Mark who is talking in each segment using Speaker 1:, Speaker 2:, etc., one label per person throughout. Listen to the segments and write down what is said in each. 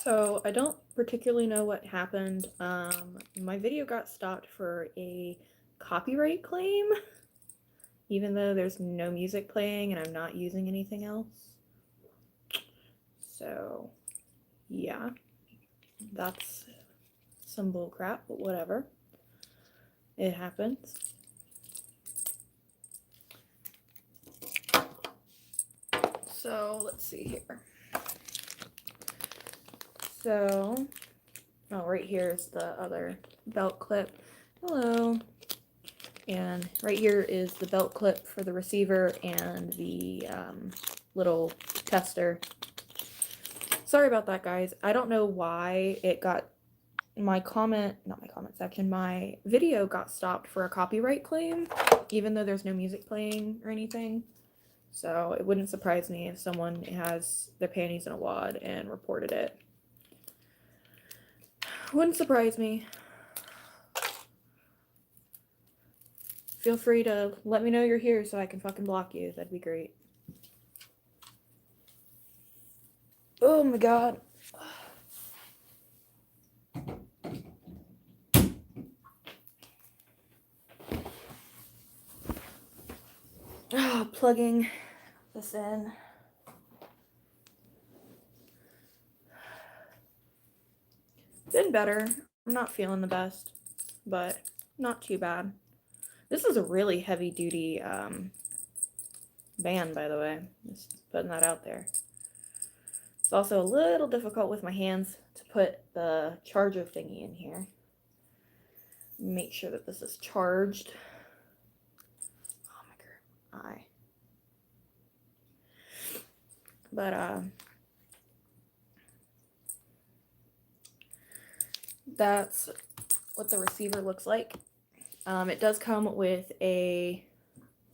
Speaker 1: So I don't particularly know what happened. My video got stopped for a copyright claim, even though there's no music playing and I'm not using anything else. So, yeah, that's some bullcrap, but whatever. It happens. So, let's see here. So, oh, right here is the other belt clip. Hello. And right here is the belt clip for the receiver and the little tester. Sorry about that, guys. I don't know why it got my video got stopped for a copyright claim, even though there's no music playing or anything. So it wouldn't surprise me if someone has their panties in a wad and reported it. Wouldn't surprise me. Feel free to let me know you're here so I can fucking block you. That'd be great. Oh my god. Oh, plugging this in. Been better. I'm not feeling the best, but not too bad. This is a really heavy duty band, by the way. Just putting that out there. It's also a little difficult with my hands to put the charger thingy in here. Make sure that this is charged. Oh my god, eye. But that's what the receiver looks like. It does come with a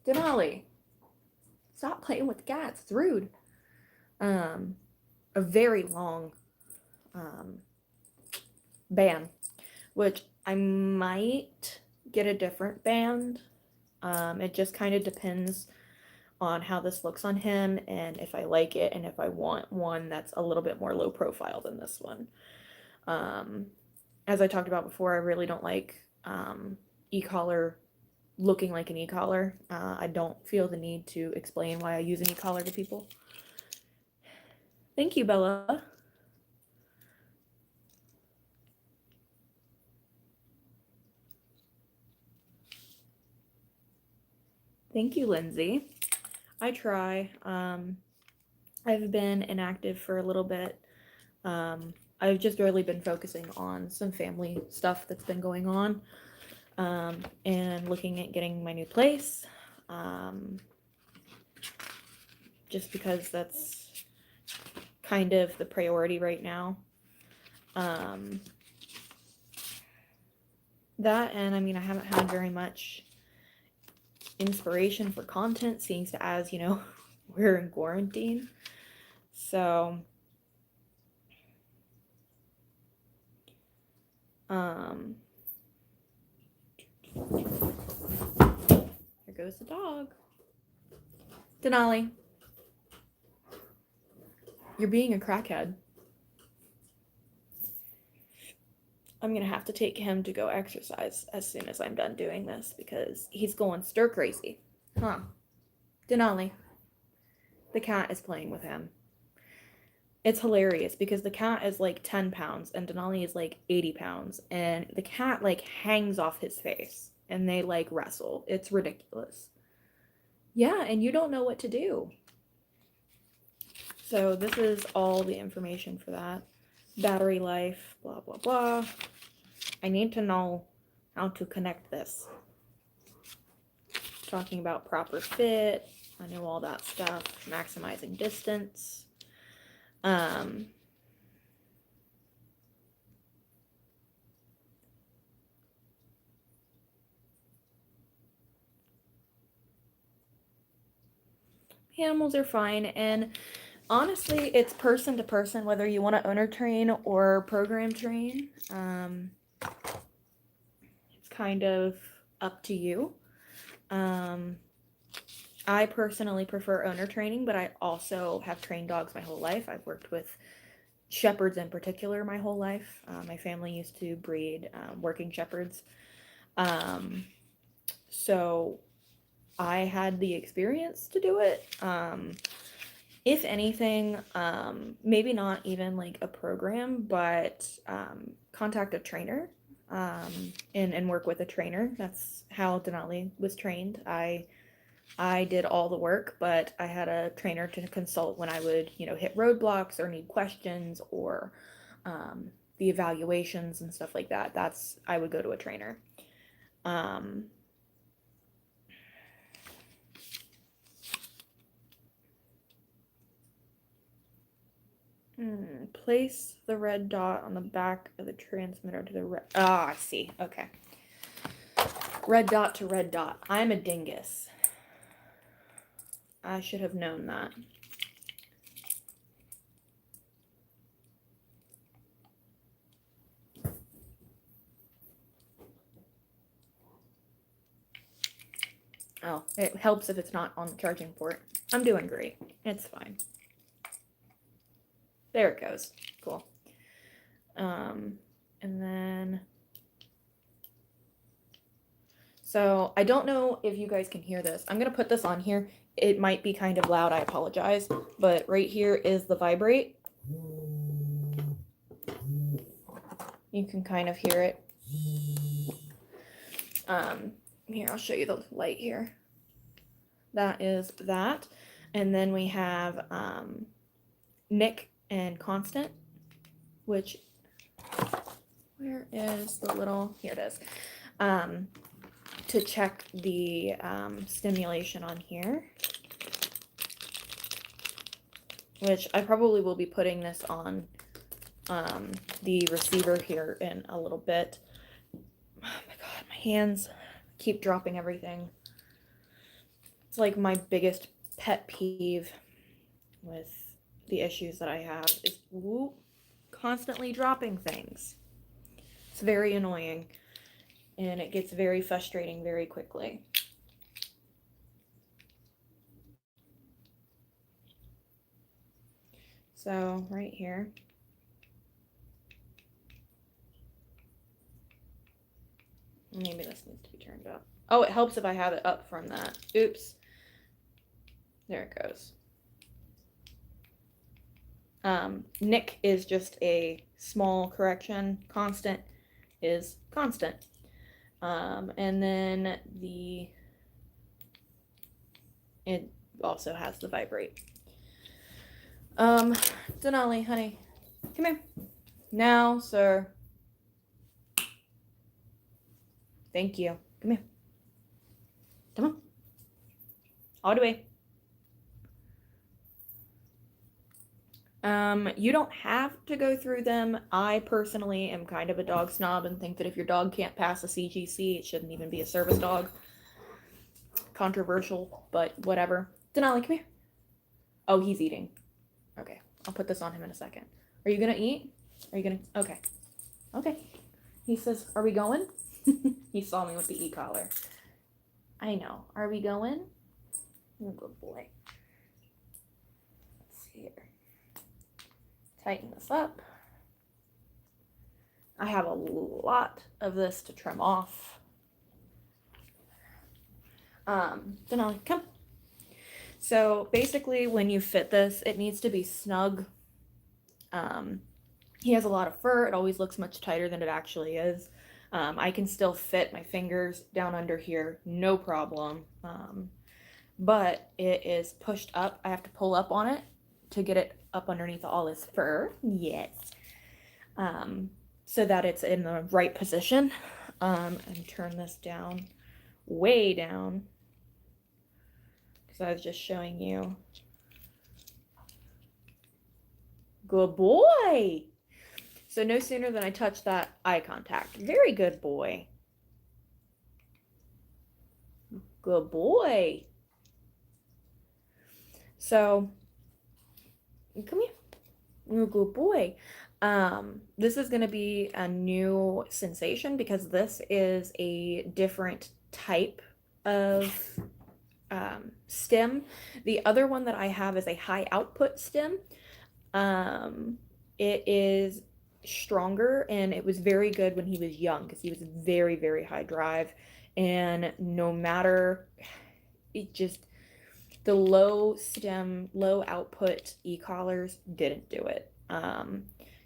Speaker 1: Denali. Stop playing with cats. It's rude. A very long band, which I might get a different band. It just kind of depends on how this looks on him and if I like it and if I want one that's a little bit more low profile than this one. As I talked about before, I really don't like e-collar looking like an e-collar. I don't feel the need to explain why I use an e-collar to people. Thank you, Bella. Thank you, Lindsay. I try. I've been inactive for a little bit. I've just really been focusing on some family stuff that's been going on, and looking at getting my new place, just because that's kind of the priority right now. That, and I mean, I haven't had very much inspiration for content, seeing as, you know, we're in quarantine. So, here goes the dog. Denali, you're being a crackhead. I'm gonna have to take him to go exercise as soon as I'm done doing this because he's going stir crazy. Huh. Denali. The cat is playing with him. It's hilarious because the cat is like 10 pounds and Denali is like 80 pounds and the cat like hangs off his face and they like wrestle. It's ridiculous. Yeah, and you don't know what to do. So this is all the information for that. Battery life, blah, blah, blah. I need to know how to connect this. Talking about proper fit. I know all that stuff. Maximizing distance. Animals are fine, and honestly, it's person to person whether you want to owner train or program train. It's kind of up to you. I personally prefer owner training, but I also have trained dogs my whole life. I've worked with shepherds in particular my whole life. My family used to breed working shepherds. Um, so I had the experience to do it. If anything, maybe not even like a program, but contact a trainer and work with a trainer. That's how Denali was trained. I did all the work, but I had a trainer to consult when I would, hit roadblocks or need questions or the evaluations and stuff like that. I would go to a trainer. Um, Place the red dot on the back of the transmitter to the red. Ah, I see. Okay. Red dot to red dot. I'm a dingus. I should have known that. Oh, it helps if it's not on the charging port. I'm doing great. It's fine. There it goes. Cool. And then, so I don't know if you guys can hear this. I'm going to put this on here. It might be kind of loud. I apologize. But right here is the vibrate. You can kind of hear it. Here, I'll show you the light here. That is that. And then we have Nick and Constant, which, where is the little, here it is, to check the stimulation on here, which I probably will be putting this on the receiver here in a little bit. Oh my God, my hands keep dropping everything. It's like my biggest pet peeve with the issues that I have is constantly dropping things. It's very annoying and it gets very frustrating very quickly. So right here. Maybe this needs to be turned up. Oh, it helps if I have it up from that. Oops. There it goes. Nick is just a small correction. Constant is constant. And then it also has the vibrate. Denali, honey, come here. Now, sir. Thank you. Come here. Come on. All the way. You don't have to go through them. I personally am kind of a dog snob and think that if your dog can't pass a CGC, it shouldn't even be a service dog. Controversial, but whatever. Denali, come here. Oh, he's eating. Okay, I'll put this on him in a second. Are you gonna eat? Are you gonna? Okay. Okay. He says, are we going? He saw me with the Ecollar. I know. Are we going? Oh, good boy. Let's see here. Tighten this up. I have a lot of this to trim off. Denali, come. So basically when you fit this, it needs to be snug. He has a lot of fur. It always looks much tighter than it actually is. I can still fit my fingers down under here, no problem. But it is pushed up. I have to pull up on it to get it up underneath all his fur. Yes. So that it's in the right position. And turn this down, way down. Because I was just showing you. Good boy. So no sooner than I touch that, eye contact. Very good boy. Good boy. So, come here. You're a good boy. This is going to be a new sensation because this is a different type of stem. The other one that I have is a high output stem. It is stronger, and it was very good when he was young because he was very, very high drive. And no matter, it just, the low stem, low output e-collars didn't do it.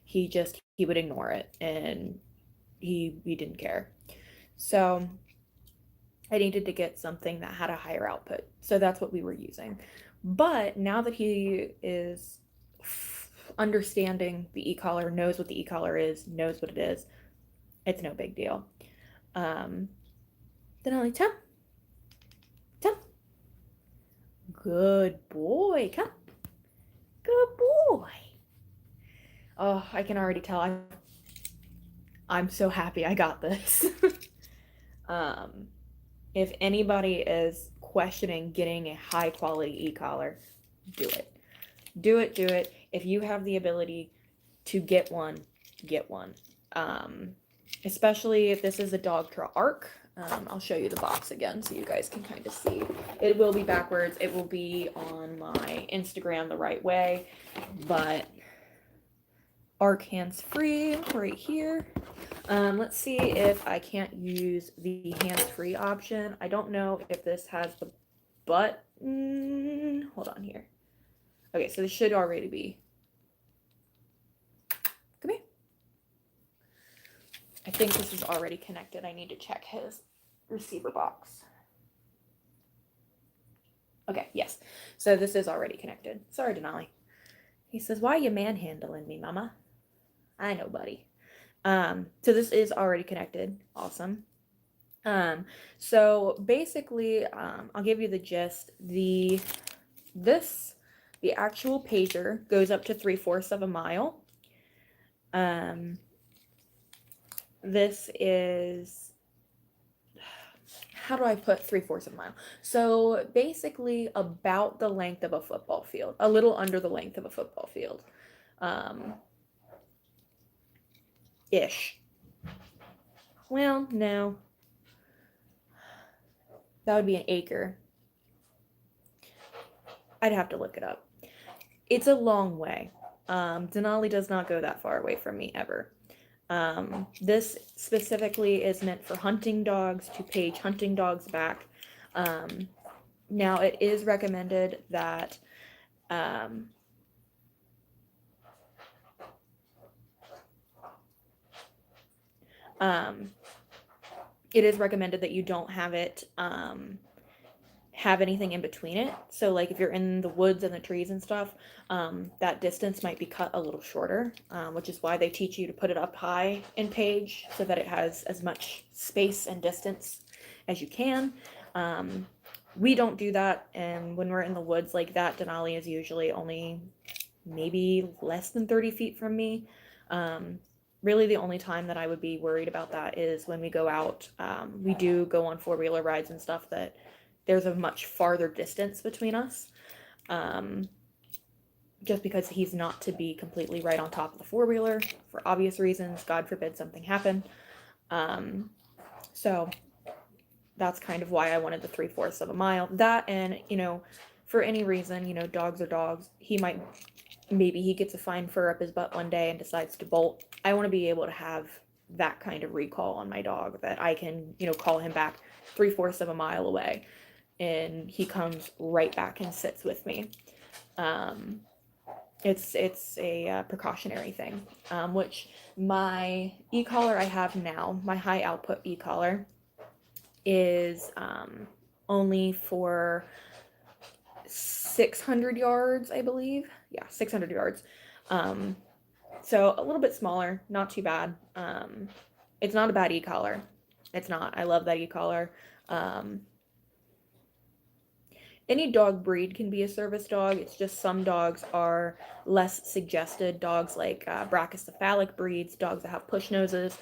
Speaker 1: He would ignore it, and he didn't care. So I needed to get something that had a higher output. So that's what we were using. But now that he is understanding the e-collar, knows what the e-collar is, knows what it is, it's no big deal. Then I'm like, Tom, good boy, come, good boy. Oh, I can already tell I'm so happy I got this. um, if anybody is questioning getting a high quality e-collar, do it. Do it, do it. If you have the ability to get one, get one. Especially if this is a Dogtra Arc. I'll show you the box again so you guys can kind of see. It will be backwards. It will be on my Instagram the right way, but Arc hands-free right here. Let's see if I can't use the hands-free option. I don't know if this has the button. Hold on here. Okay, so this should already be. Come here. I think this is already connected. I need to check his receiver box. Okay, yes. So this is already connected. Sorry, Denali. He says, why are you manhandling me, mama? I know, buddy. So this is already connected. Awesome. So basically, I'll give you the gist. The actual pager goes up to 3/4 of a mile. This is, how do I put 3/4 of a mile? So basically about the length of a football field, a little under the length of a football field. Ish. Well, no. That would be an acre. I'd have to look it up. It's a long way. Denali does not go that far away from me ever. This specifically is meant for hunting dogs, to page hunting dogs back. Now it is recommended that it is recommended that you don't have it have anything in between it. So like if you're in the woods and the trees and stuff, that distance might be cut a little shorter, which is why they teach you to put it up high in page so that it has as much space and distance as you can. We don't do that, and when we're in the woods like that, Denali is usually only maybe less than 30 feet from me. Really the only time that I would be worried about that is when we go out. We do go on four-wheeler rides and stuff that there's a much farther distance between us, just because he's not to be completely right on top of the four-wheeler for obvious reasons. God forbid something happen. So that's kind of why I wanted the 3/4 of a mile. That, and for any reason, dogs are dogs. Maybe he gets a fine fur up his butt one day and decides to bolt. I want to be able to have that kind of recall on my dog, that I can call him back 3/4 of a mile away and he comes right back and sits with me. It's a precautionary thing, which my e-collar I have now, my high output e-collar, is only for 600 yards, I believe. Yeah, 600 yards. So a little bit smaller, not too bad. It's not a bad e-collar. It's not. I love that e-collar. Any dog breed can be a service dog. It's just some dogs are less suggested. Dogs like brachycephalic breeds, dogs that have push noses,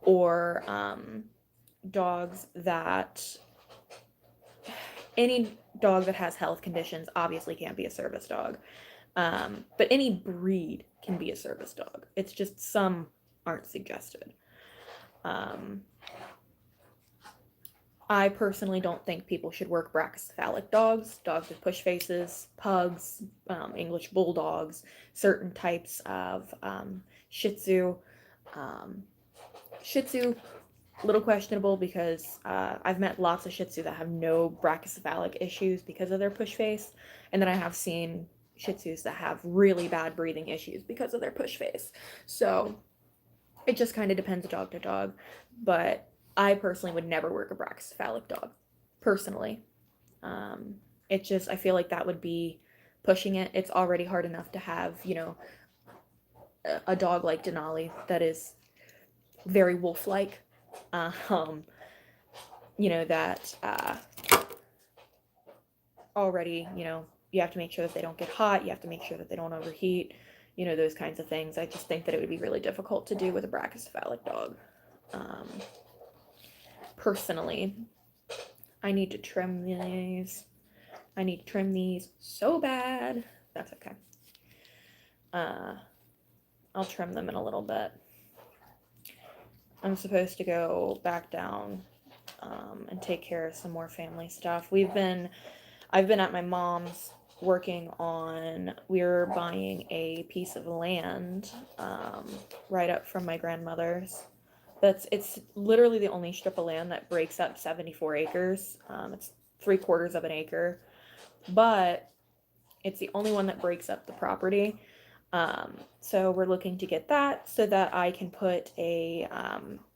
Speaker 1: or dogs that, any dog that has health conditions obviously can't be a service dog. But any breed can be a service dog. It's just some aren't suggested. I personally don't think people should work brachycephalic dogs, dogs with push faces, pugs, English bulldogs, certain types of Shih Tzu. Um, Shih Tzu, little questionable because I've met lots of Shih Tzu that have no brachycephalic issues because of their push face, and then I have seen Shih Tzus that have really bad breathing issues because of their push face. So it just kind of depends dog to dog, but I personally would never work a brachycephalic dog, personally. Um, it just, I feel like that would be pushing it. It's already hard enough to have, a dog like Denali that is very wolf-like. Um, that already, you have to make sure that they don't get hot. You have to make sure that they don't overheat, those kinds of things. I just think that it would be really difficult to do with a brachycephalic dog. Um, Personally, I need to trim these. I need to trim these so bad. That's okay. I'll trim them in a little bit. I'm supposed to go back down and take care of some more family stuff. I've been at my mom's working on, we're buying a piece of land right up from my grandmother's. It's literally the only strip of land that breaks up 74 acres. It's 3/4 of an acre, but it's the only one that breaks up the property. So we're looking to get that so that I can put a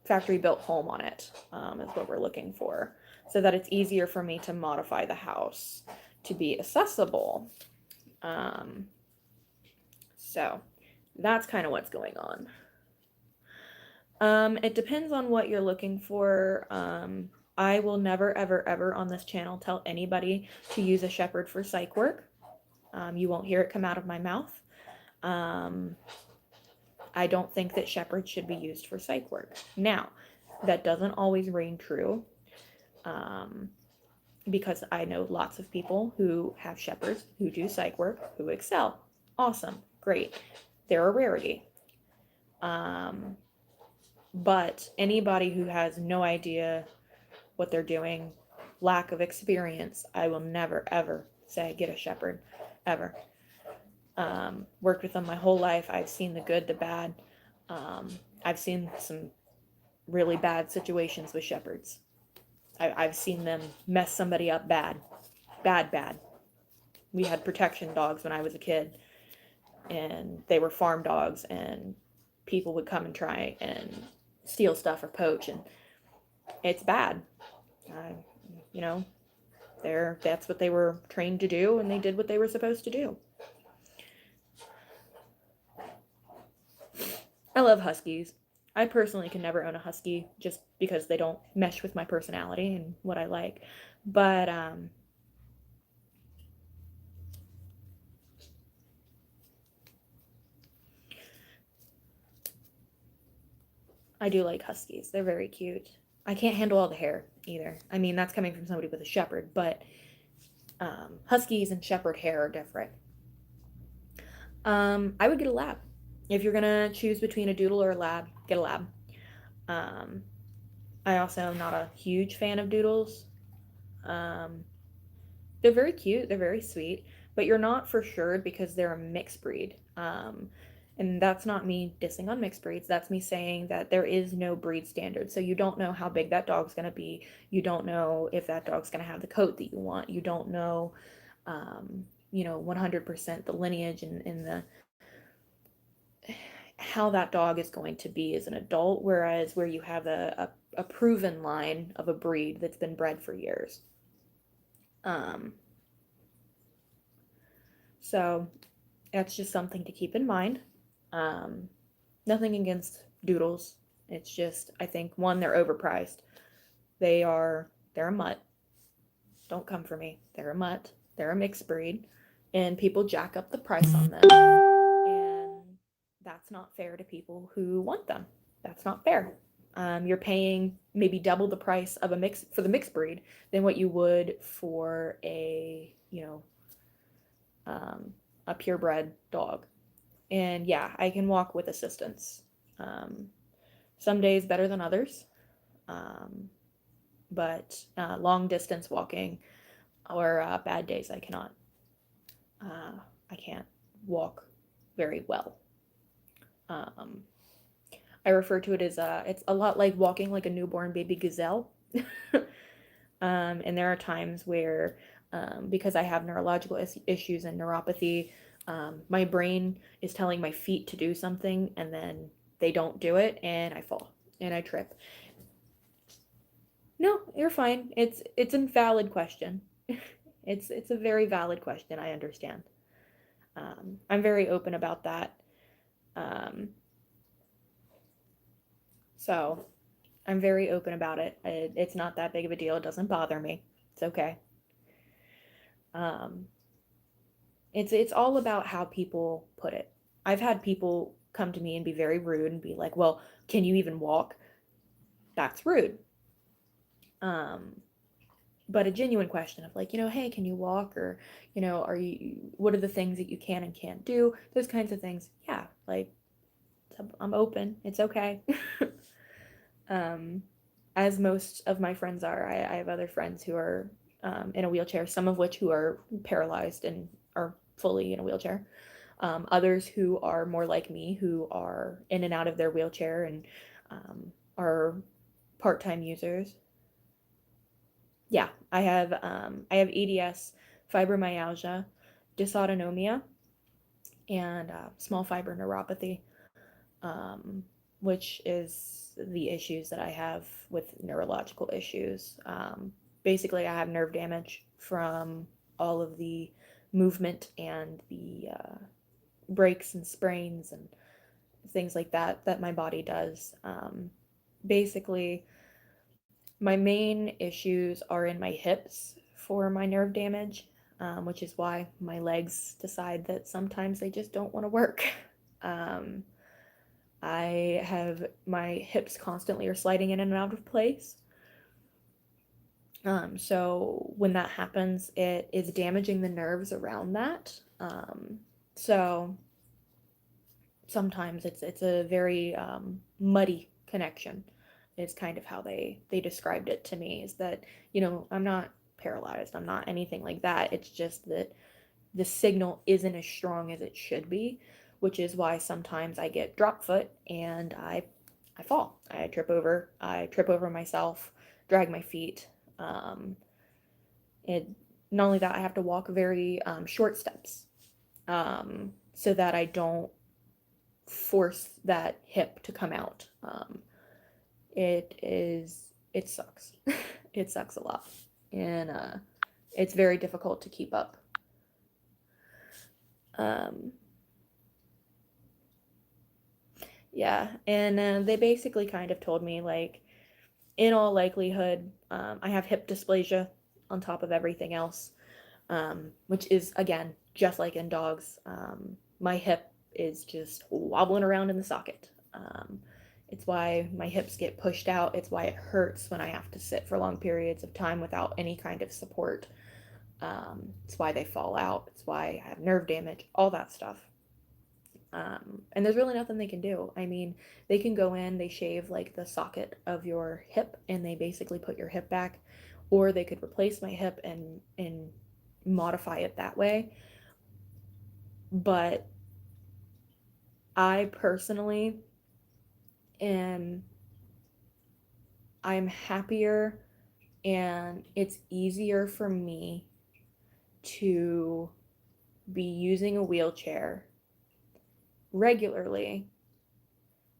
Speaker 1: factory built home on it, is what we're looking for, so that it's easier for me to modify the house to be accessible. So that's kind of what's going on. It depends on what you're looking for. I will never, ever, ever on this channel tell anybody to use a shepherd for psych work. You won't hear it come out of my mouth. I don't think that shepherds should be used for psych work. Now, that doesn't always ring true, because I know lots of people who have shepherds who do psych work who excel. Awesome, great. They're a rarity. But anybody who has no idea what they're doing, lack of experience, I will never, ever say get a shepherd, ever. Worked with them my whole life. I've seen the good, the bad. I've seen some really bad situations with shepherds. I've seen them mess somebody up bad. Bad. We had protection dogs when I was a kid, and they were farm dogs, and people would come and try and steal stuff or poach, and it's bad. That's what they were trained to do, and they did what they were supposed to do. I love huskies. I personally can never own a husky just because they don't mesh with my personality and what I like. But I do like huskies. They're very cute. I can't handle all the hair either. I mean, that's coming from somebody with a shepherd, but huskies and shepherd hair are different. I would get a lab. If you're gonna choose between a doodle or a lab, get a lab. I also am not a huge fan of doodles. They're very cute, they're very sweet, but you're not for sure because they're a mixed breed. And that's not me dissing on mixed breeds. That's me saying that there is no breed standard. So you don't know how big that dog's going to be. You don't know if that dog's going to have the coat that you want. You don't know, 100% the lineage and the how that dog is going to be as an adult, whereas where you have a proven line of a breed that's been bred for years. So that's just something to keep in mind. Nothing against doodles. It's just, I think, one, they're overpriced. They're a mutt. Don't come for me. They're a mutt. They're a mixed breed. And people jack up the price on them. And that's not fair to people who want them. That's not fair. You're paying maybe double the price of for the mixed breed than what you would for a purebred dog. And yeah, I can walk with assistance. Some days better than others. but long distance walking or bad days, I cannot. Uh, I can't walk very well. Um, I refer to it as it's a lot like walking like a newborn baby gazelle. And there are times where, because I have neurological issues and neuropathy, my brain is telling my feet to do something, and then they don't do it, and I fall and I trip. No, you're fine. It's a valid question. It's a very valid question. I understand. I'm very open about that. Um, so I'm very open about it. It's not that big of a deal. It doesn't bother me. It's okay. Um, it's all about how people put it. I've had people come to me and be very rude and be like, "Well, can you even walk?" That's rude. Um, but a genuine question of like, hey, can you walk, or are you what are the things that you can and can't do? Those kinds of things. Yeah, like I'm open. It's okay. um, as most of my friends are. I have other friends who are in a wheelchair, some of which who are paralyzed and are fully in a wheelchair. Others who are more like me, who are in and out of their wheelchair and are part-time users. Yeah, I have EDS, fibromyalgia, dysautonomia, and small fiber neuropathy, um, which is the issues that I have with neurological issues. Basically, I have nerve damage from all of the movement and the breaks and sprains and things like that my body does. Basically, my main issues are in my hips for my nerve damage, which is why my legs decide that sometimes they just don't want to work. Um, I have my hips constantly are sliding in and out of place. So when that happens, it is damaging the nerves around that. So sometimes it's a very muddy connection. Is kind of how they described it to me. Is that I'm not paralyzed. I'm not anything like that. It's just that the signal isn't as strong as it should be, which is why sometimes I get drop foot and I fall. I trip over myself, drag my feet. Um, it Not only that, I have to walk very short steps, so that I don't force that hip to come out. It sucks. It sucks a lot, and it's very difficult to keep up. Um, yeah, and they basically kind of told me like, in all likelihood, I have hip dysplasia on top of everything else, which is again just like in dogs. My hip is just wobbling around in the socket. It's why my hips get pushed out. It's why it hurts when I have to sit for long periods of time without any kind of support. It's why they fall out. It's why I have nerve damage, all that stuff. And there's really nothing they can do. I mean, they can go in, they shave like the socket of your hip, and they basically put your hip back, or they could replace my hip and modify it that way. But I personally am I'm happier, and it's easier for me to be using a wheelchair regularly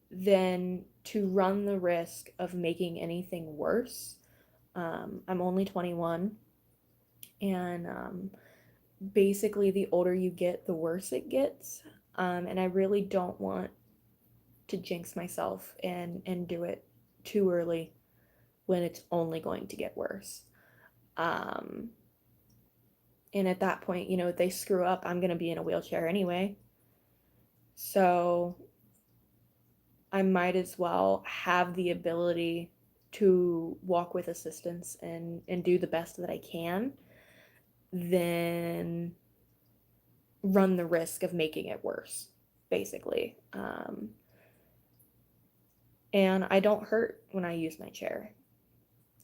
Speaker 1: than to run the risk of making anything worse. I'm only 21, and basically, the older you get, the worse it gets. And I really don't want to jinx myself and do it too early when it's only going to get worse. Um, and at that point, if they screw up, I'm going to be in a wheelchair anyway. So I might as well have the ability to walk with assistance and do the best that I can than run the risk of making it worse, basically. And I don't hurt when I use my chair.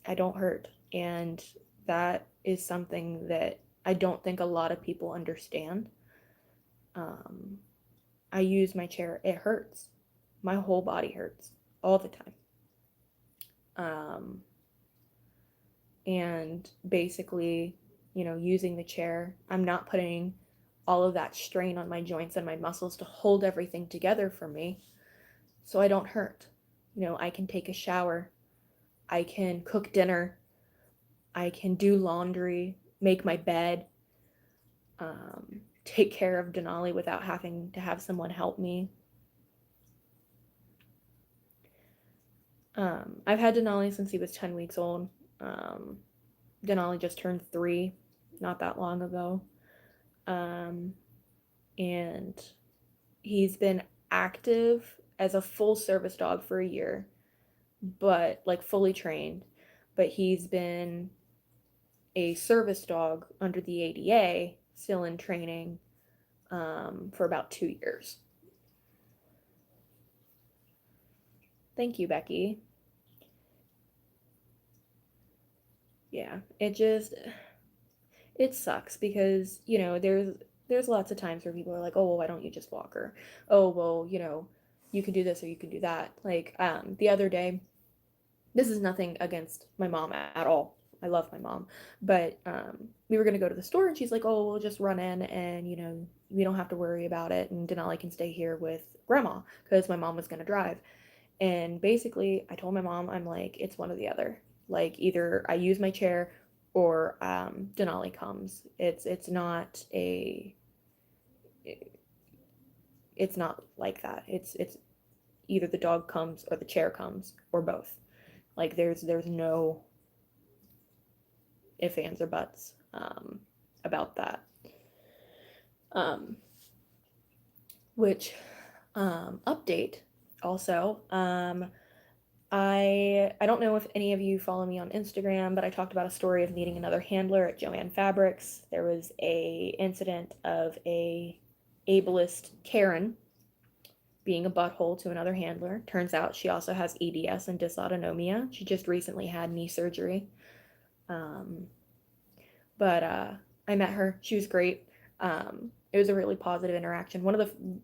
Speaker 1: I don't hurt. And that is something that I don't think a lot of people understand. Um, I use my chair, it hurts. My whole body hurts all the time. Um, and basically, using the chair, I'm not putting all of that strain on my joints and my muscles to hold everything together for me so I don't hurt. I can take a shower, I can cook dinner, I can do laundry, make my bed, take care of Denali without having to have someone help me. I've had Denali since he was 10 weeks old. Um, Denali just turned 3 not that long ago. Um, and he's been active as a full service dog for a year, but like fully trained. But he's been a service dog under the ADA, still in training, for about 2 years. Thank you, Becky. Yeah, it sucks because there's lots of times where people are like, oh well, why don't you just walk her? Oh well, you can do this or you can do that. Like the other day, this is nothing against my mom at all. I love my mom, but we were gonna go to the store and she's like, oh, we'll just run in and we don't have to worry about it, and Denali can stay here with grandma because my mom was gonna drive. And basically, I told my mom, I'm like, it's one or the other. Like either I use my chair or Denali comes. It's not like that. It's either the dog comes or the chair comes or both. Like there's no ifs, ands, or buts about that. Um, which update also. I don't know if any of you follow me on Instagram, but I talked about a story of meeting another handler at Joann Fabrics. There was a incident of a ableist Karen being a butthole to another handler. Turns out she also has EDS and dysautonomia. She just recently had knee surgery. Um, but I met her. She was great. It was a really positive interaction. One of the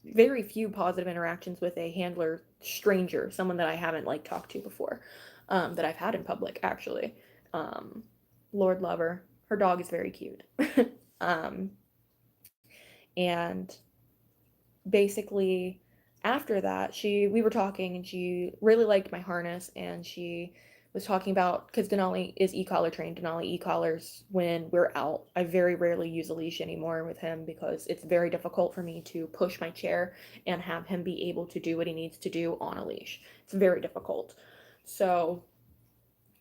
Speaker 1: very few positive interactions with a handler stranger, someone that I haven't like talked to before, that I've had in public actually. Um, Lord love her. Her dog is very cute. um, and basically after that we were talking and she really liked my harness, and she was talking about, because Denali is e-collar trained. Denali e-collars when we're out. I very rarely use a leash anymore with him because it's very difficult for me to push my chair and have him be able to do what he needs to do on a leash. It's very difficult. So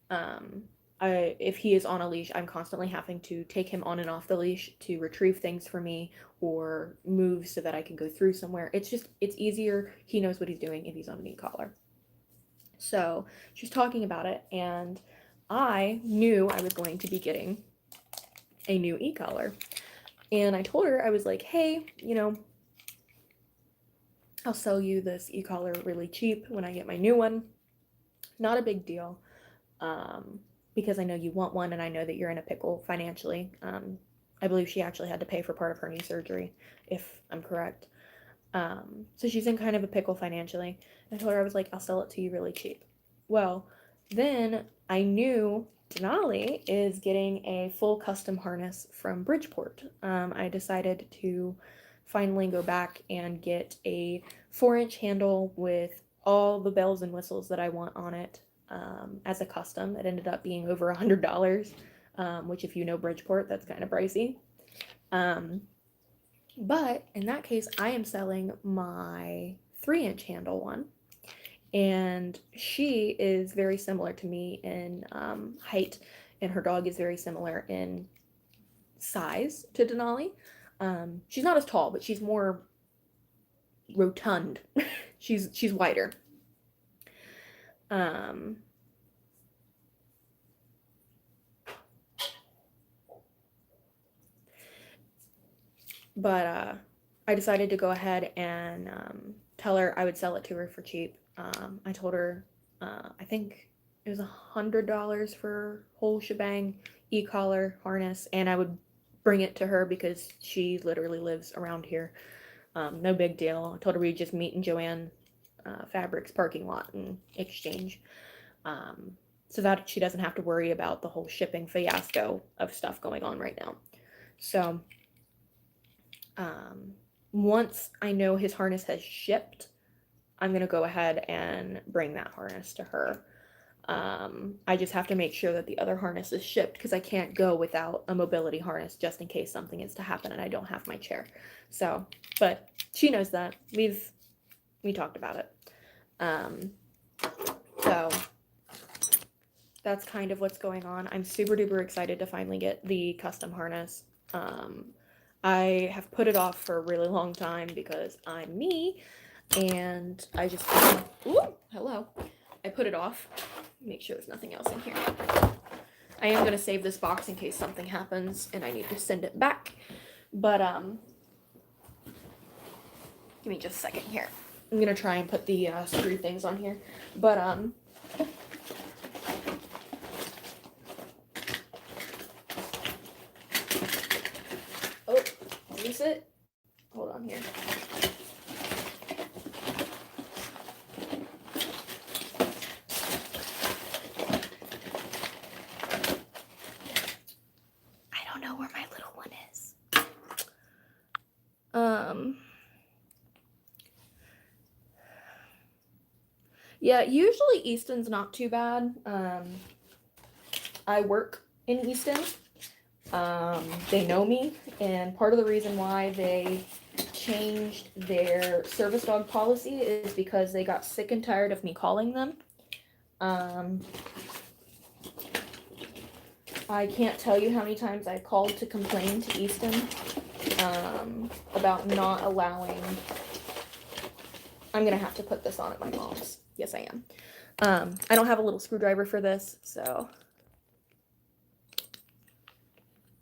Speaker 1: um, if he is on a leash, I'm constantly having to take him on and off the leash to retrieve things for me or move so that I can go through somewhere. It's easier. He knows what he's doing if he's on an e-collar. So she was talking about it, and I knew I was going to be getting a new e-collar. And I told her, I was like, hey, I'll sell you this e-collar really cheap when I get my new one. Not a big deal. Um, because I know you want one and I know that you're in a pickle financially. I believe she actually had to pay for part of her knee surgery, if I'm correct. So she's in kind of a pickle financially. I told her, I was like, I'll sell it to you really cheap. Well, then I knew Denali is getting a full custom harness from Bridgeport. I decided to finally go back and get a 4-inch handle with all the bells and whistles that I want on it, as a custom. It ended up being over $100, which, if you know Bridgeport, that's kind of pricey. Um, but in that case, I am selling my 3-inch handle one. And she is very similar to me in height, and her dog is very similar in size to Denali. She's not as tall, but she's more rotund. she's wider. Um, but I decided to go ahead and tell her I would sell it to her for cheap. I told her, I think it was $100 for whole shebang, e-collar, harness, and I would bring it to her because she literally lives around here. No big deal. I told her we'd just meet in Joanne Fabrics parking lot and exchange. Um, so that she doesn't have to worry about the whole shipping fiasco of stuff going on right now. So um, once I know his harness has shipped, I'm gonna go ahead and bring that harness to her. I just have to make sure that the other harness is shipped because I can't go without a mobility harness just in case something is to happen and I don't have my chair. So, but she knows that. We talked about it. Um, so that's kind of what's going on. I'm super duper excited to finally get the custom harness. Um, I have put it off for a really long time because I'm me, and I just, ooh, hello. I put it off. Make sure there's nothing else in here. I am gonna save this box in case something happens and I need to send it back. But give me just a second here. I'm gonna try and put the screw things on here. But oh, is this it? Hold on here. I don't know where my little one is. Yeah, usually Easton's not too bad. I work in Easton. They know me, and part of the reason why they changed their service dog policy is because they got sick and tired of me calling them. I can't tell you how many times I called to complain to Easton about not allowing. I'm gonna have to put this on at my mom's. Yes, I am. I don't have a little screwdriver for this, so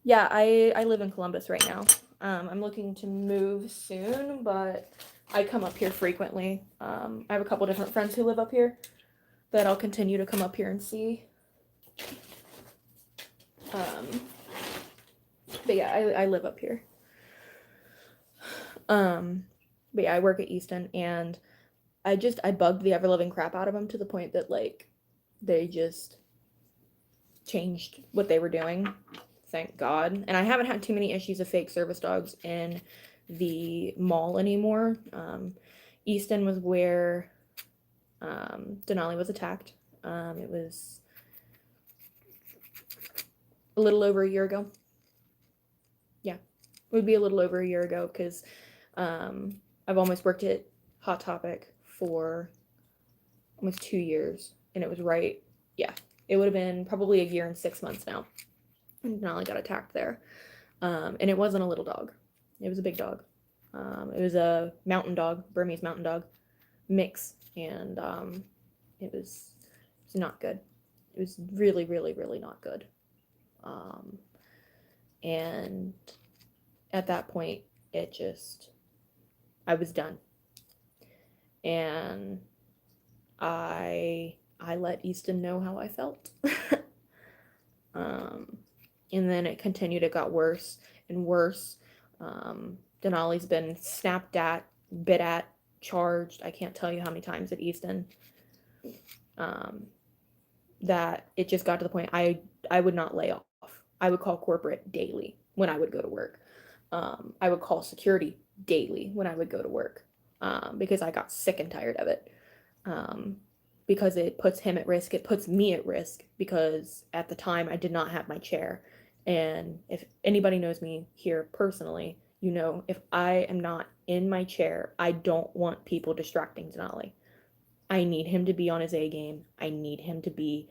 Speaker 1: yeah, I live in Columbus right now. I'm looking to move soon, but I come up here frequently. I have a couple different friends who live up here that I'll continue to come up here and see. But yeah, I live up here. But yeah, I work at Easton, and I bugged the ever living crap out of them to the point that like they just changed what they were doing. Thank God. And I haven't had too many issues of fake service dogs in the mall anymore. Easton was where Denali was attacked. It was a little over a year ago. Yeah, it would be a little over a year ago because I've almost worked at Hot Topic for almost 2 years, and it was right. Yeah, it would have been probably a year and 6 months now. And Denali got attacked there. And it wasn't a little dog. It was a big dog. It was a mountain dog, Burmese mountain dog mix, and it was not good. It was really, really, really not good. And at that point, I was done, and I let Easton know how I felt. And then it continued. It got worse and worse. Denali's been snapped at, bit at, charged. I can't tell you how many times at Easton. That it just got to the point I would not lay off. I would call corporate daily when I would go to work. I would call security daily when I would go to work because I got sick and tired of it. Because it puts him at risk. It puts me at risk because at the time I did not have my chair. And if anybody knows me here personally, you know, if I am not in my chair, I don't want people distracting Denali. I need him to be on his A game. I need him to be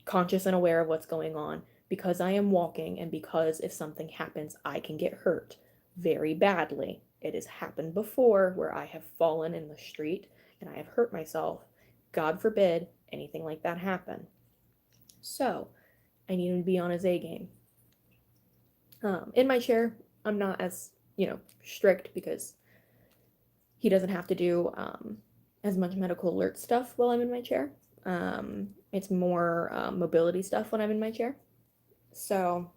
Speaker 1: conscious and aware of what's going on because I am walking and because if something happens, I can get hurt very badly. It has happened before where I have fallen in the street and I have hurt myself. God forbid anything like that happen. So I need him to be on his A game. In my chair, I'm not as, strict because he doesn't have to do as much medical alert stuff while I'm in my chair. It's more mobility stuff when I'm in my chair. So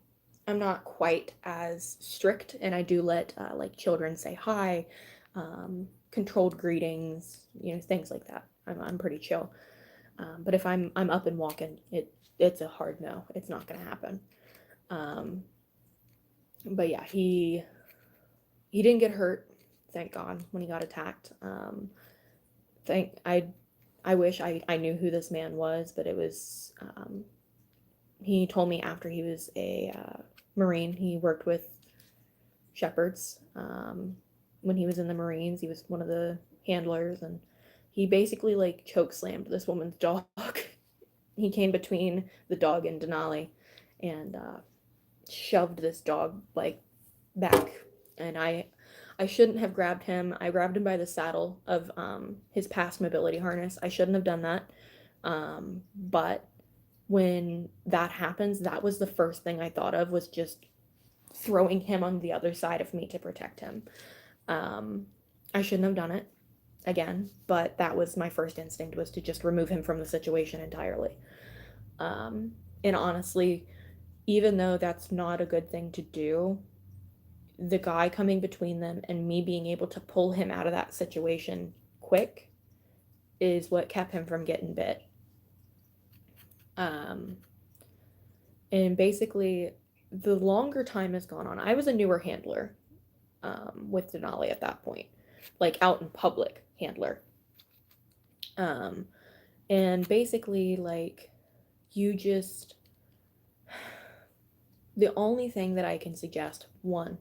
Speaker 1: I'm not quite as strict, and I do let like children say hi, controlled greetings, things like that. I'm pretty chill. But if I'm up and walking, it's a hard no. It's not gonna happen. Um, but yeah, he didn't get hurt, thank God, when he got attacked. Thank I wish I knew who this man was, but it was he told me after he was a Marine. He worked with shepherds. When he was in the Marines, he was one of the handlers, and he basically like choke slammed this woman's dog. He came between the dog and Denali, and shoved this dog like back. And I shouldn't have grabbed him. I grabbed him by the saddle of his past mobility harness. I shouldn't have done that. But when that happens, that was the first thing I thought of, was just throwing him on the other side of me to protect him. I shouldn't have done it again, but that was my first instinct, was to just remove him from the situation entirely. And honestly, even though that's not a good thing to do, the guy coming between them and me being able to pull him out of that situation quick is what kept him from getting bit. And basically, the longer time has gone on, I was a newer handler with Denali at that point, like out in public handler. And basically, like, you just, the only thing that I can suggest, one,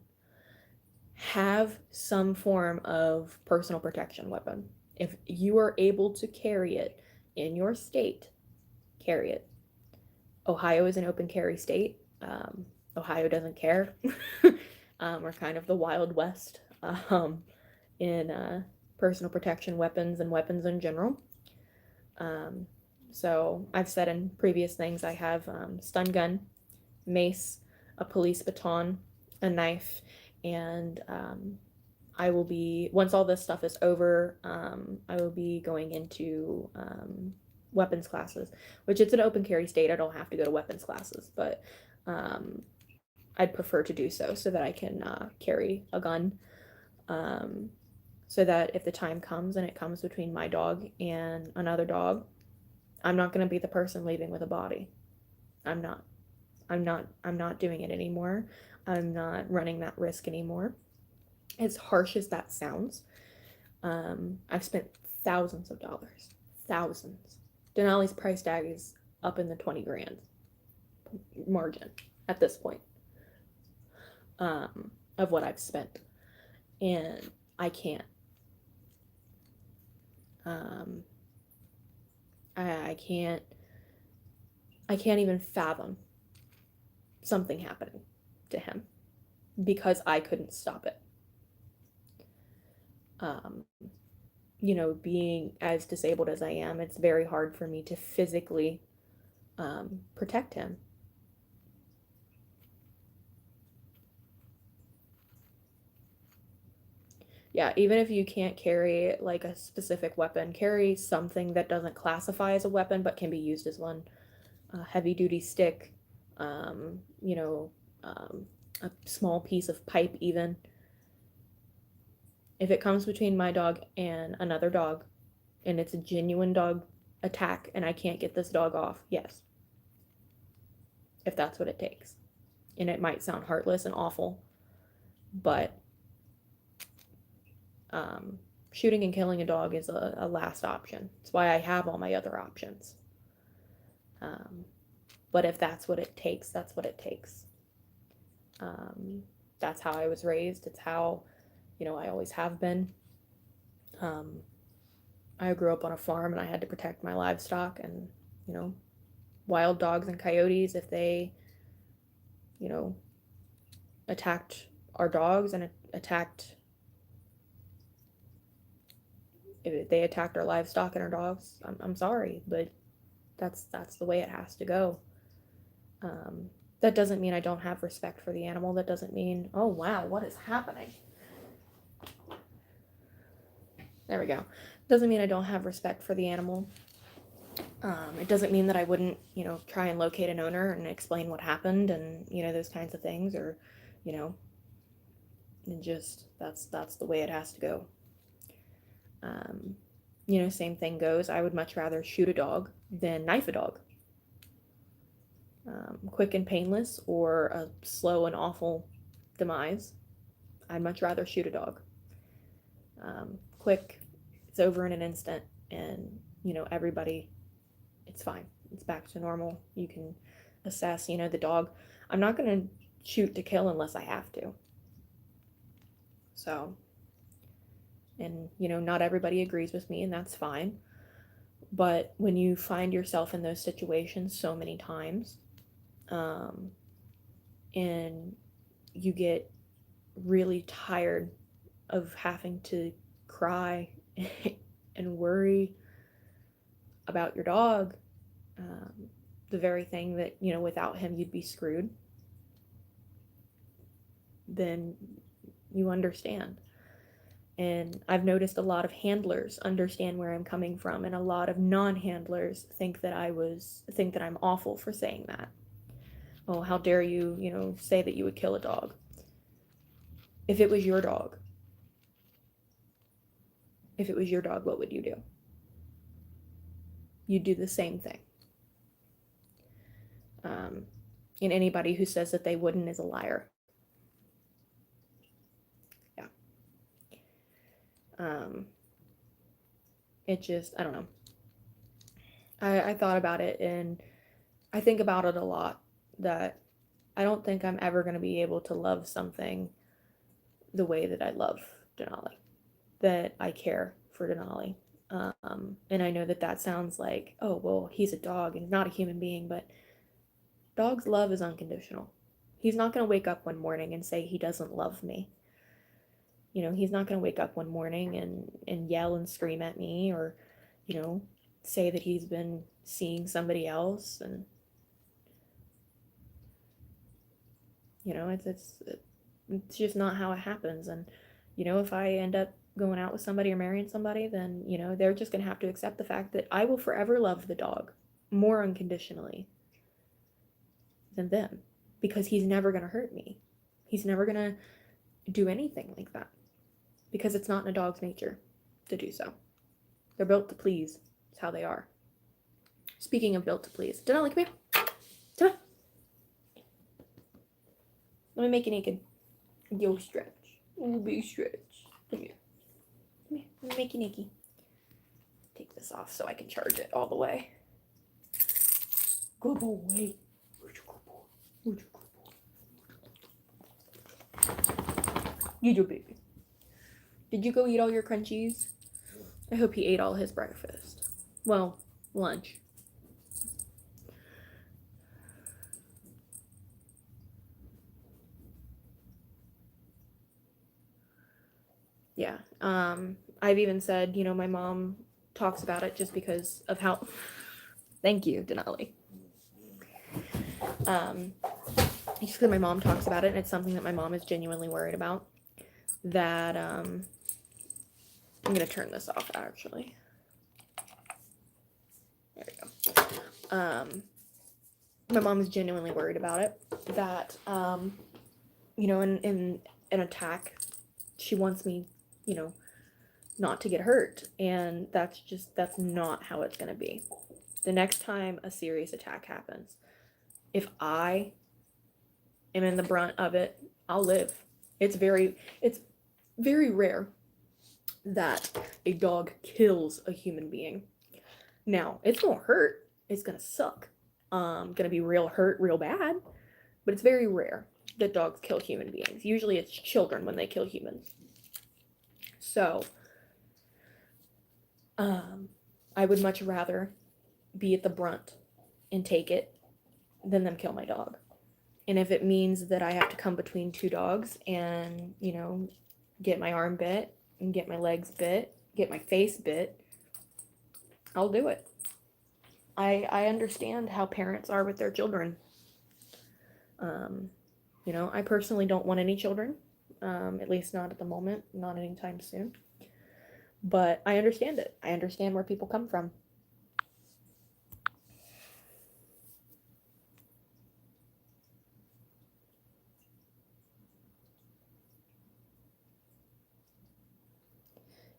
Speaker 1: have some form of personal protection weapon. If you are able to carry it in your state, carry it. Ohio is an open carry state. Ohio doesn't care. We're kind of the Wild West in personal protection weapons and weapons in general. So I've said in previous things, I have stun gun, mace, a police baton, a knife, and I will be, once all this stuff is over, I will be going into weapons classes, which it's an open carry state. I don't have to go to weapons classes, but I'd prefer to do so that I can carry a gun, so that if the time comes and it comes between my dog and another dog, I'm not going to be the person leaving with a body. I'm not. I'm not doing it anymore. I'm not running that risk anymore. As harsh as that sounds, I've spent thousands of dollars. Thousands. Denali's price tag is up in the 20 grand margin at this point, of what I've spent. And I can't. I can't. I can't even fathom something happening to him because I couldn't stop it. Being as disabled as I am, it's very hard for me to physically protect him. Yeah, even if you can't carry like a specific weapon, carry something that doesn't classify as a weapon but can be used as one. A heavy duty stick, um, you know, a small piece of pipe, even. If it comes between my dog and another dog, and it's a genuine dog attack, and I can't get this dog off, yes. If that's what it takes. And it might sound heartless and awful, but shooting and killing a dog is a last option. That's why I have all my other options. But if that's what it takes, that's what it takes. That's how I was raised. It's how, I always have been. I grew up on a farm and I had to protect my livestock, and, wild dogs and coyotes, if they, attacked our dogs and if they attacked our livestock and our dogs, I'm sorry, but that's the way it has to go. That doesn't mean I don't have respect for the animal. That doesn't mean, oh wow, what is happening? There we go. Doesn't mean I don't have respect for the animal. It doesn't mean that I wouldn't, try and locate an owner and explain what happened and, those kinds of things, or, you know, and just that's the way it has to go. Um, Same thing goes. I would much rather shoot a dog than knife a dog. Quick and painless or a slow and awful demise. I'd much rather shoot a dog. Quick, it's over in an instant, and everybody, it's fine. It's back to normal. You can assess, the dog. I'm not going to shoot to kill unless I have to. So, and not everybody agrees with me, and that's fine. But when you find yourself in those situations so many times, and you get really tired of having to cry and worry about your dog, the very thing that, without him you'd be screwed, then you understand. And I've noticed a lot of handlers understand where I'm coming from, and a lot of non-handlers think that I'm awful for saying that. Oh, how dare you, say that you would kill a dog. If it was your dog, what would you do? You'd do the same thing. And anybody who says that they wouldn't is a liar. Yeah. It just, I don't know. I thought about it, and I think about it a lot, that I don't think I'm ever going to be able to love something the way that I love Denali, that I care for Denali. And I know that sounds like, oh, well, he's a dog and not a human being, but dog's love is unconditional. He's not going to wake up one morning and say he doesn't love me. He's not going to wake up one morning and yell and scream at me, or, say that he's been seeing somebody else. And, it's just not how it happens. And, if I end up going out with somebody or marrying somebody, then, they're just going to have to accept the fact that I will forever love the dog more unconditionally than them, because he's never going to hurt me. He's never going to do anything like that, because it's not in a dog's nature to do so. They're built to please. It's how they are. Speaking of built to please, Denali, come here. Come on. Let me make you naked. You'll stretch. You'll be stretch. Come here. Come here. Let me make you naked. Take this off so I can charge it all the way. Good boy. Where'd you go, boy? Where'd you go, boy? You do, baby. Did you go eat all your crunchies? I hope he ate all his breakfast. Well, lunch. Yeah. I've even said, my mom talks about it just because of how. Thank you, Denali. Just because my mom talks about it, and it's something that my mom is genuinely worried about. That I'm gonna turn this off, actually. There we go. My mom is genuinely worried about it. That in an attack, she wants me, not to get hurt, and that's not how it's gonna be. The next time a serious attack happens, if I am in the brunt of it, I'll live. It's very rare that a dog kills a human being. Now, it's gonna hurt. It's gonna suck. Gonna be real hurt, real bad. But it's very rare that dogs kill human beings. Usually it's children when they kill humans. So, I would much rather be at the brunt and take it than them kill my dog. And if it means that I have to come between two dogs and, get my arm bit and get my legs bit, get my face bit, I'll do it. I understand how parents are with their children. I personally don't want any children, at least not at the moment, not anytime soon. But I understand it. I understand where people come from.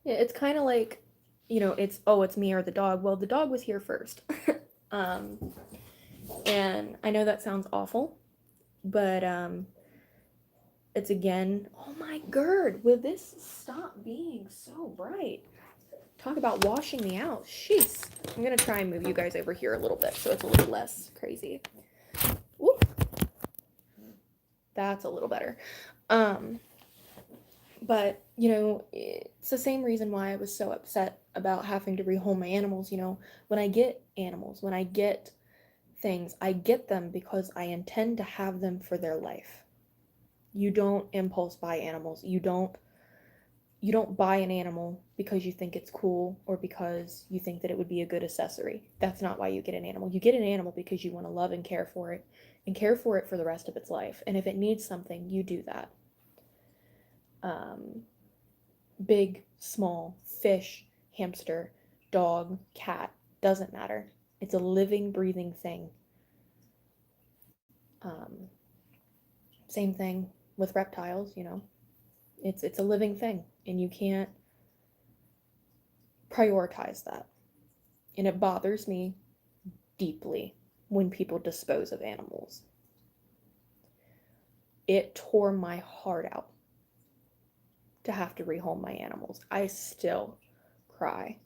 Speaker 1: It's kind of like, it's me or the dog. Well, the dog was here first. um, and I know that sounds awful, but it's again, oh my god, will this stop being so bright? Talk about washing me out. Jeez. I'm gonna try and move you guys over here a little bit so it's a little less crazy. Whoop. That's a little better. But, it's the same reason why I was so upset about having to rehome my animals. When I get animals, when I get things, I get them because I intend to have them for their life. You don't impulse buy animals. You don't buy an animal because you think it's cool or because you think that it would be a good accessory. That's not why you get an animal. You get an animal because you want to love and care for it for the rest of its life. And if it needs something, you do that. Big, small, fish, hamster, dog, cat, doesn't matter. It's a living, breathing thing. Um, Same thing with reptiles, It's a living thing, and you can't prioritize that. And it bothers me deeply when people dispose of animals. It tore my heart out to have to rehome my animals. I still cry.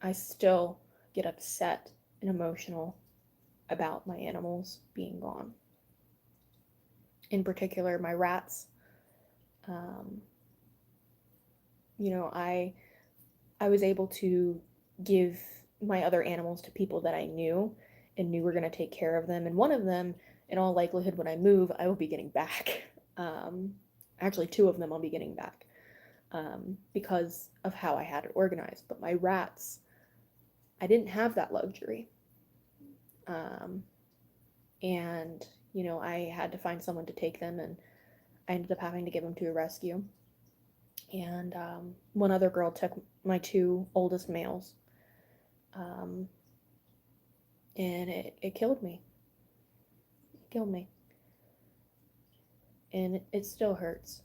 Speaker 1: I still get upset and emotional about my animals being gone. In particular, my rats. Um, I was able to give my other animals to people that I knew and knew were going to take care of them. And one of them, in all likelihood, when I move, I will be getting back. Actually, two of them I'll be getting back because of how I had it organized. But my rats, I didn't have that luxury. And, I had to find someone to take them, and I ended up having to give them to a rescue. And one other girl took my two oldest males. Um, and it killed me. It killed me. And it still hurts.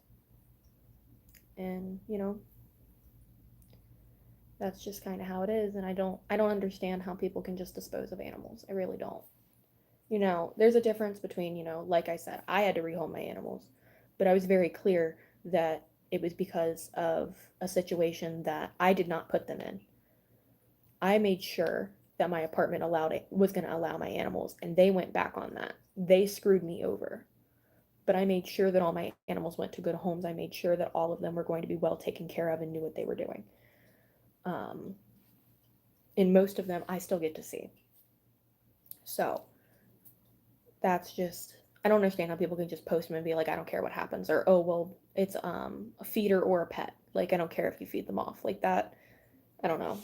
Speaker 1: And, that's just kind of how it is. And I don't understand how people can just dispose of animals. I really don't. There's a difference between, like I said, I had to rehome my animals, but I was very clear that it was because of a situation that I did not put them in. I made sure that my apartment was going to allow my animals, and they went back on that. They screwed me over. But I made sure that all my animals went to good homes. I made sure that all of them were going to be well taken care of and knew what they were doing. Um, and most of them I still get to see. So that's just, I don't understand how people can just post them and be like, I don't care what happens, or oh well, it's a feeder or a pet. Like, I don't care if you feed them off like that. I don't know.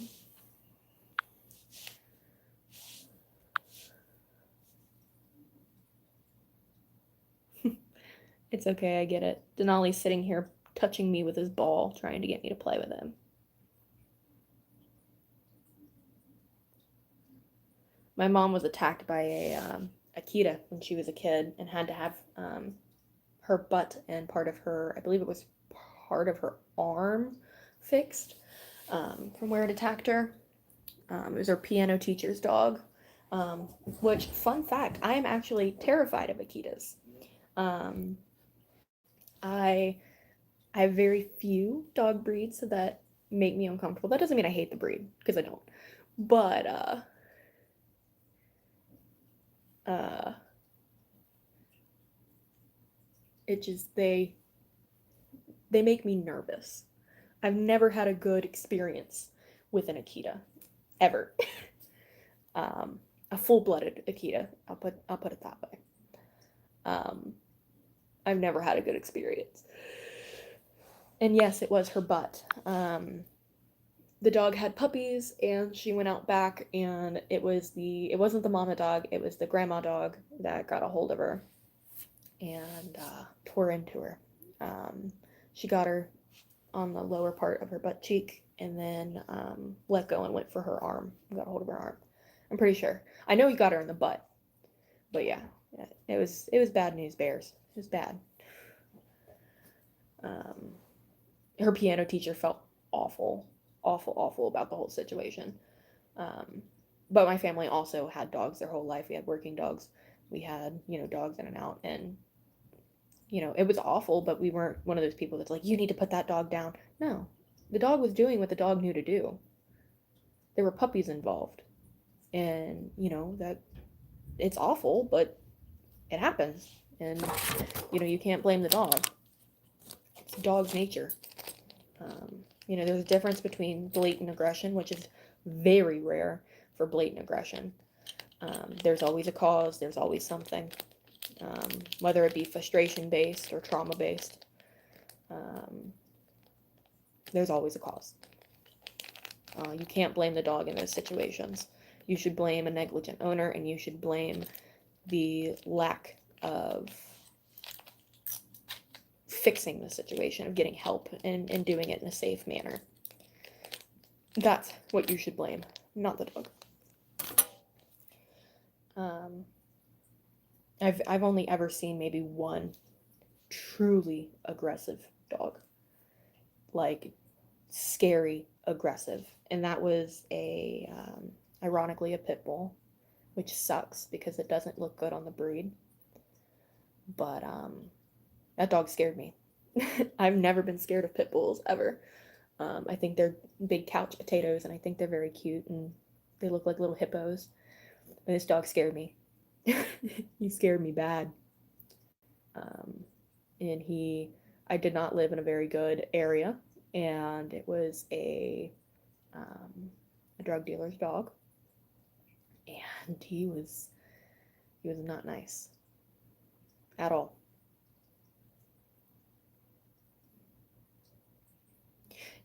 Speaker 1: It's okay, I get it. Denali's sitting here touching me with his ball, trying to get me to play with him. My mom was attacked by a cheetah when she was a kid and had to have her butt and part of her, I believe it was part of her arm fixed from where it attacked her. It was her piano teacher's dog. Which, fun fact, I am actually terrified of akitas. Um, I I have very few dog breeds that make me uncomfortable. That doesn't mean I hate the breed, because I don't. But uh, it just they make me nervous. I've never had a good experience with an Akita ever. um, a full-blooded Akita. I'll put it that way. Um, I've never had a good experience. And yes, it was her butt. The dog had puppies, and she went out back, and it wasn't the mama dog, it was the grandma dog that got a hold of her and tore into her. She got her on the lower part of her butt cheek, and then let go and went for her arm, got a hold of her arm. I'm pretty sure. I know he got her in the butt, but yeah, it was bad news bears. It was bad. Um, Her piano teacher felt awful, awful, awful about the whole situation. Um, but my family also had dogs their whole life. We had working dogs. We had, dogs in and out. And, it was awful, but we weren't one of those people that's like, you need to put that dog down. No. The dog was doing what the dog knew to do. There were puppies involved. And, that it's awful, but it happens. And, you can't blame the dog. It's dog's nature. There's a difference between blatant aggression, which is very rare for blatant aggression. There's always a cause, there's always something, whether it be frustration based or trauma based. There's always a cause. You can't blame the dog in those situations. You should blame a negligent owner, and you should blame the lack of fixing the situation, of getting help and doing it in a safe manner. That's what you should blame, not the dog. I've only ever seen maybe one truly aggressive dog, like scary aggressive, and that was ironically a pit bull, which sucks because it doesn't look good on the breed. But that dog scared me. I've never been scared of pit bulls ever. I think they're big couch potatoes, and I think they're very cute, and they look like little hippos. But this dog scared me. He scared me bad. And I did not live in a very good area, and it was a drug dealer's dog, and he was not nice at all.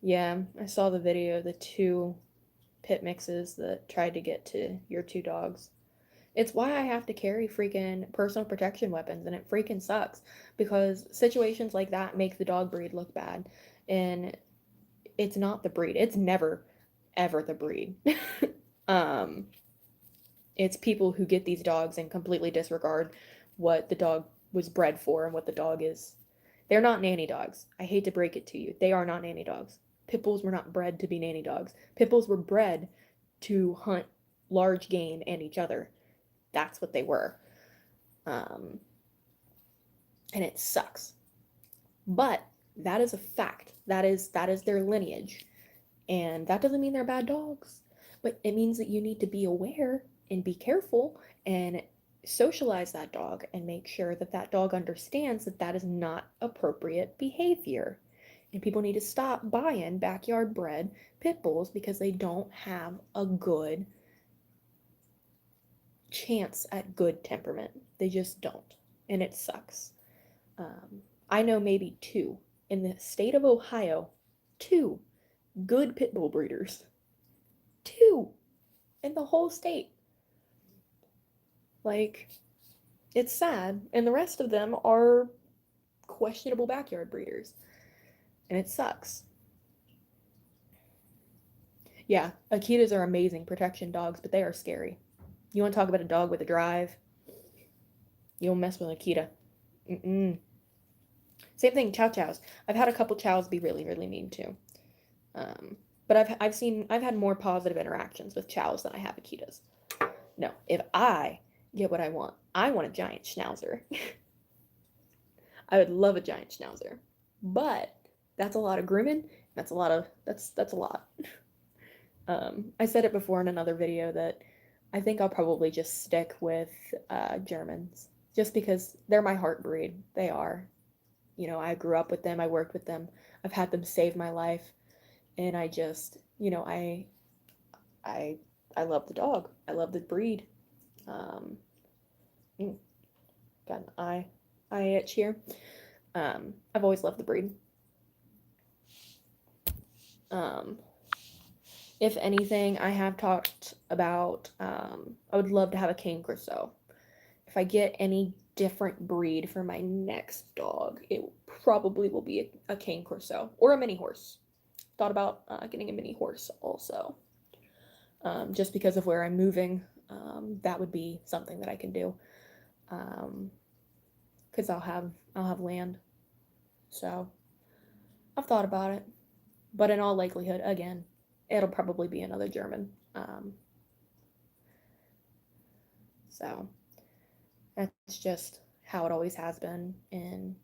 Speaker 1: Yeah, I saw the video of the two pit mixes that tried to get to your two dogs. It's why I have to carry freaking personal protection weapons, and it freaking sucks because situations like that make the dog breed look bad, and it's not the breed. It's never, ever the breed. It's people who get these dogs and completely disregard what the dog was bred for and what the dog is. They're not nanny dogs. I hate to break it to you. They are not nanny dogs. Pit bulls were not bred to be nanny dogs. Pit bulls were bred to hunt large game and each other. That's what they were. And it sucks. But that is a fact. That is their lineage. And that doesn't mean they're bad dogs. But it means that you need to be aware and be careful and socialize that dog and make sure that that dog understands that that is not appropriate behavior. And people need to stop buying backyard bred pit bulls because they don't have a good chance at good temperament. They just don't. And it sucks. I know maybe two in the state of Ohio, two good pit bull breeders. Two in the whole state. Like, it's sad. And the rest of them are questionable backyard breeders. And it sucks. Yeah, Akitas are amazing protection dogs, but they are scary. You want to talk about a dog with a drive? You don't mess with an Akita. Mm-mm. Same thing, chow chows. I've had a couple chows be really, really mean too. But I've had more positive interactions with chows than I have Akitas. No, if I get what I want a giant schnauzer. I would love a giant schnauzer, but that's a lot of grooming. That's a lot. I said it before in another video that I think I'll probably just stick with Germans, just because they're my heart breed. They are. I grew up with them. I worked with them. I've had them save my life, and I just, I love the dog. I love the breed. Got an eye itch here. I've always loved the breed. If anything, I have talked about, I would love to have a Cane Corso. If I get any different breed for my next dog, it probably will be a Cane Corso or a mini horse. Thought about getting a mini horse also. Just because of where I'm moving, that would be something that I can do. Because I'll have land. So I've thought about it, but in all likelihood, again, it'll probably be another German. So that's just how it always has been. And,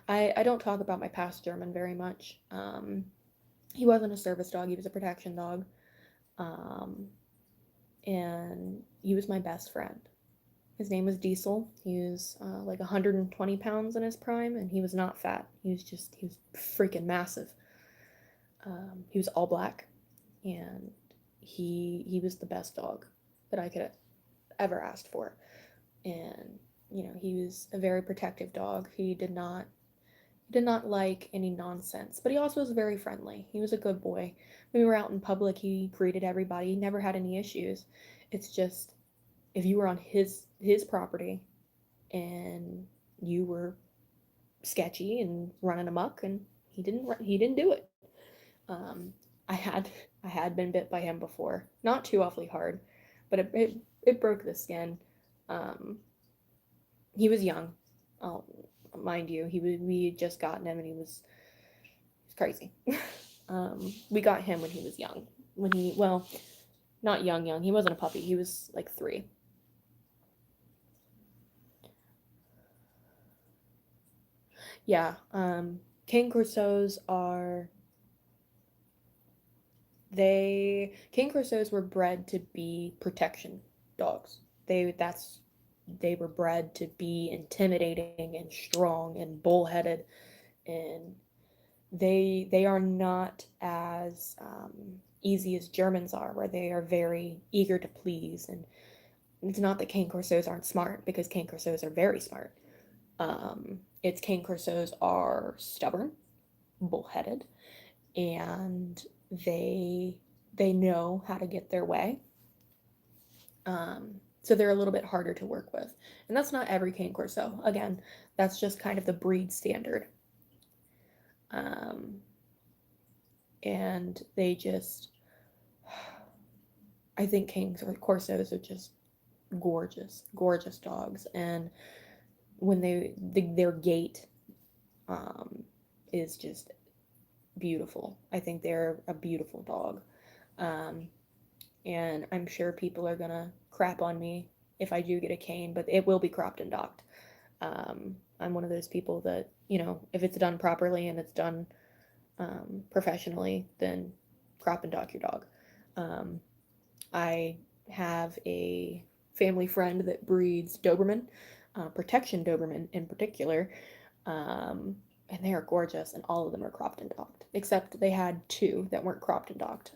Speaker 1: I don't talk about my past German very much. He wasn't a service dog, he was a protection dog. Um, and he was my best friend. His name was Diesel. He was like 120 pounds in his prime, and he was not fat. He was freaking massive. He was all black, and he was the best dog that I could have ever asked for. And he was a very protective dog. He did not like any nonsense, but he also was very friendly. He was a good boy. When we were out in public, he greeted everybody. He never had any issues. It's just if you were on his property and you were sketchy and running amok, and he didn't do it. Um, I had I had been bit by him before, not too awfully hard, but it broke the skin. Um, he was young, oh, mind you. We had just gotten him, and he was crazy. We got him when he was young. Well, not young young. He wasn't a puppy. He was like 3. Yeah. King Corsos are King Corsos were bred to be protection dogs. They were bred to be intimidating and strong and bullheaded, and they are not as easy as Germans are, where they are very eager to please. And it's not that Cane Corsos aren't smart, because Cane Corsos are very smart. It's Cane Corsos are stubborn, bullheaded, and they they know how to get their way. So they're a little bit harder to work with, and that's not every Cane Corso. Again, that's just kind of the breed standard. Um, and they just, I think Cane Corsos are just gorgeous, gorgeous dogs, and when their gait is just beautiful. I think they're a beautiful dog. Um, and I'm sure people are gonna crap on me if I do get a cane, but it will be cropped and docked. I'm one of those people that, if it's done properly and it's done professionally, then crop and dock your dog. Um, I have a family friend that breeds Doberman, protection Doberman in particular, and they are gorgeous, and all of them are cropped and docked, except they had 2 that weren't cropped and docked.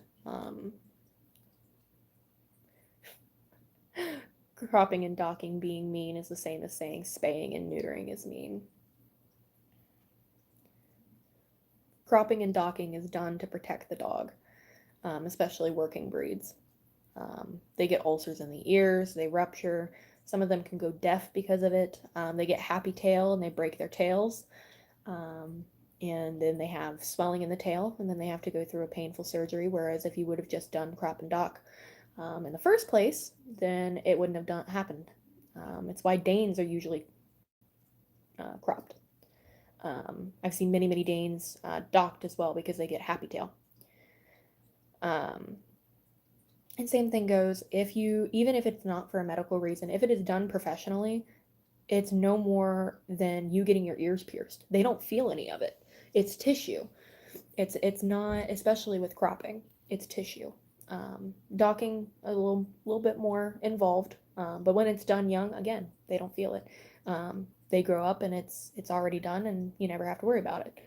Speaker 1: Cropping and docking being mean is the same as saying spaying and neutering is mean. Cropping and docking is done to protect the dog, especially working breeds. They get ulcers in the ears, they rupture. Some of them can go deaf because of it. They get happy tail and they break their tails. And then they have swelling in the tail, and then they have to go through a painful surgery. Whereas if you would have just done crop and dock in the first place, then it wouldn't have happened. It's why Danes are usually cropped. I've seen many, many Danes docked as well because they get happy tail. And same thing goes even if it's not for a medical reason, if it is done professionally, it's no more than you getting your ears pierced. They don't feel any of it. It's tissue. It's not, especially with cropping. It's tissue. Docking a little bit more involved, but when it's done young, again, they don't feel it. They grow up and it's already done, and you never have to worry about it.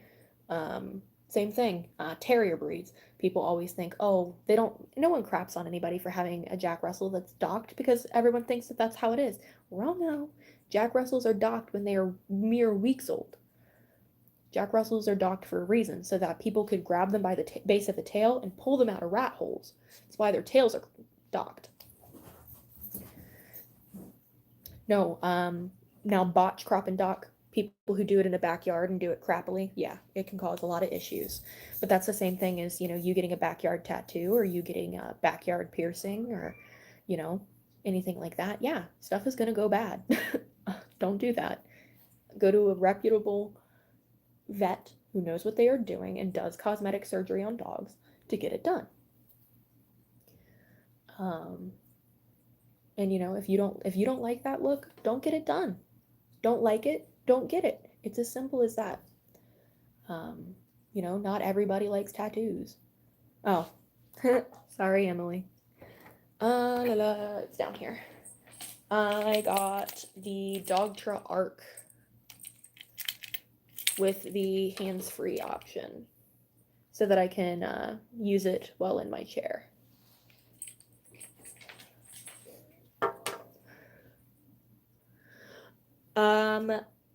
Speaker 1: Same thing, terrier breeds. People always think, oh, no one craps on anybody for having a Jack Russell that's docked, because everyone thinks that that's how it is. Well, no. Jack Russells are docked when they are mere weeks old. Jack Russells are docked for a reason, so that people could grab them by the base of the tail and pull them out of rat holes. That's why their tails are docked. No, now botch crop and dock, people who do it in a backyard and do it crappily, yeah, it can cause a lot of issues. But that's the same thing as, you getting a backyard tattoo, or you getting a backyard piercing, or, anything like that. Yeah, stuff is going to go bad. Don't do that. Go to a reputable vet who knows what they are doing and does cosmetic surgery on dogs to get it done. Um, and if you don't like that look, don't get it done. Don't like it, don't get it. It's as simple as that. Um, not everybody likes tattoos. Oh, sorry, Emily. It's down here. I got the Dogtra Arc with the hands-free option so that I can use it while in my chair.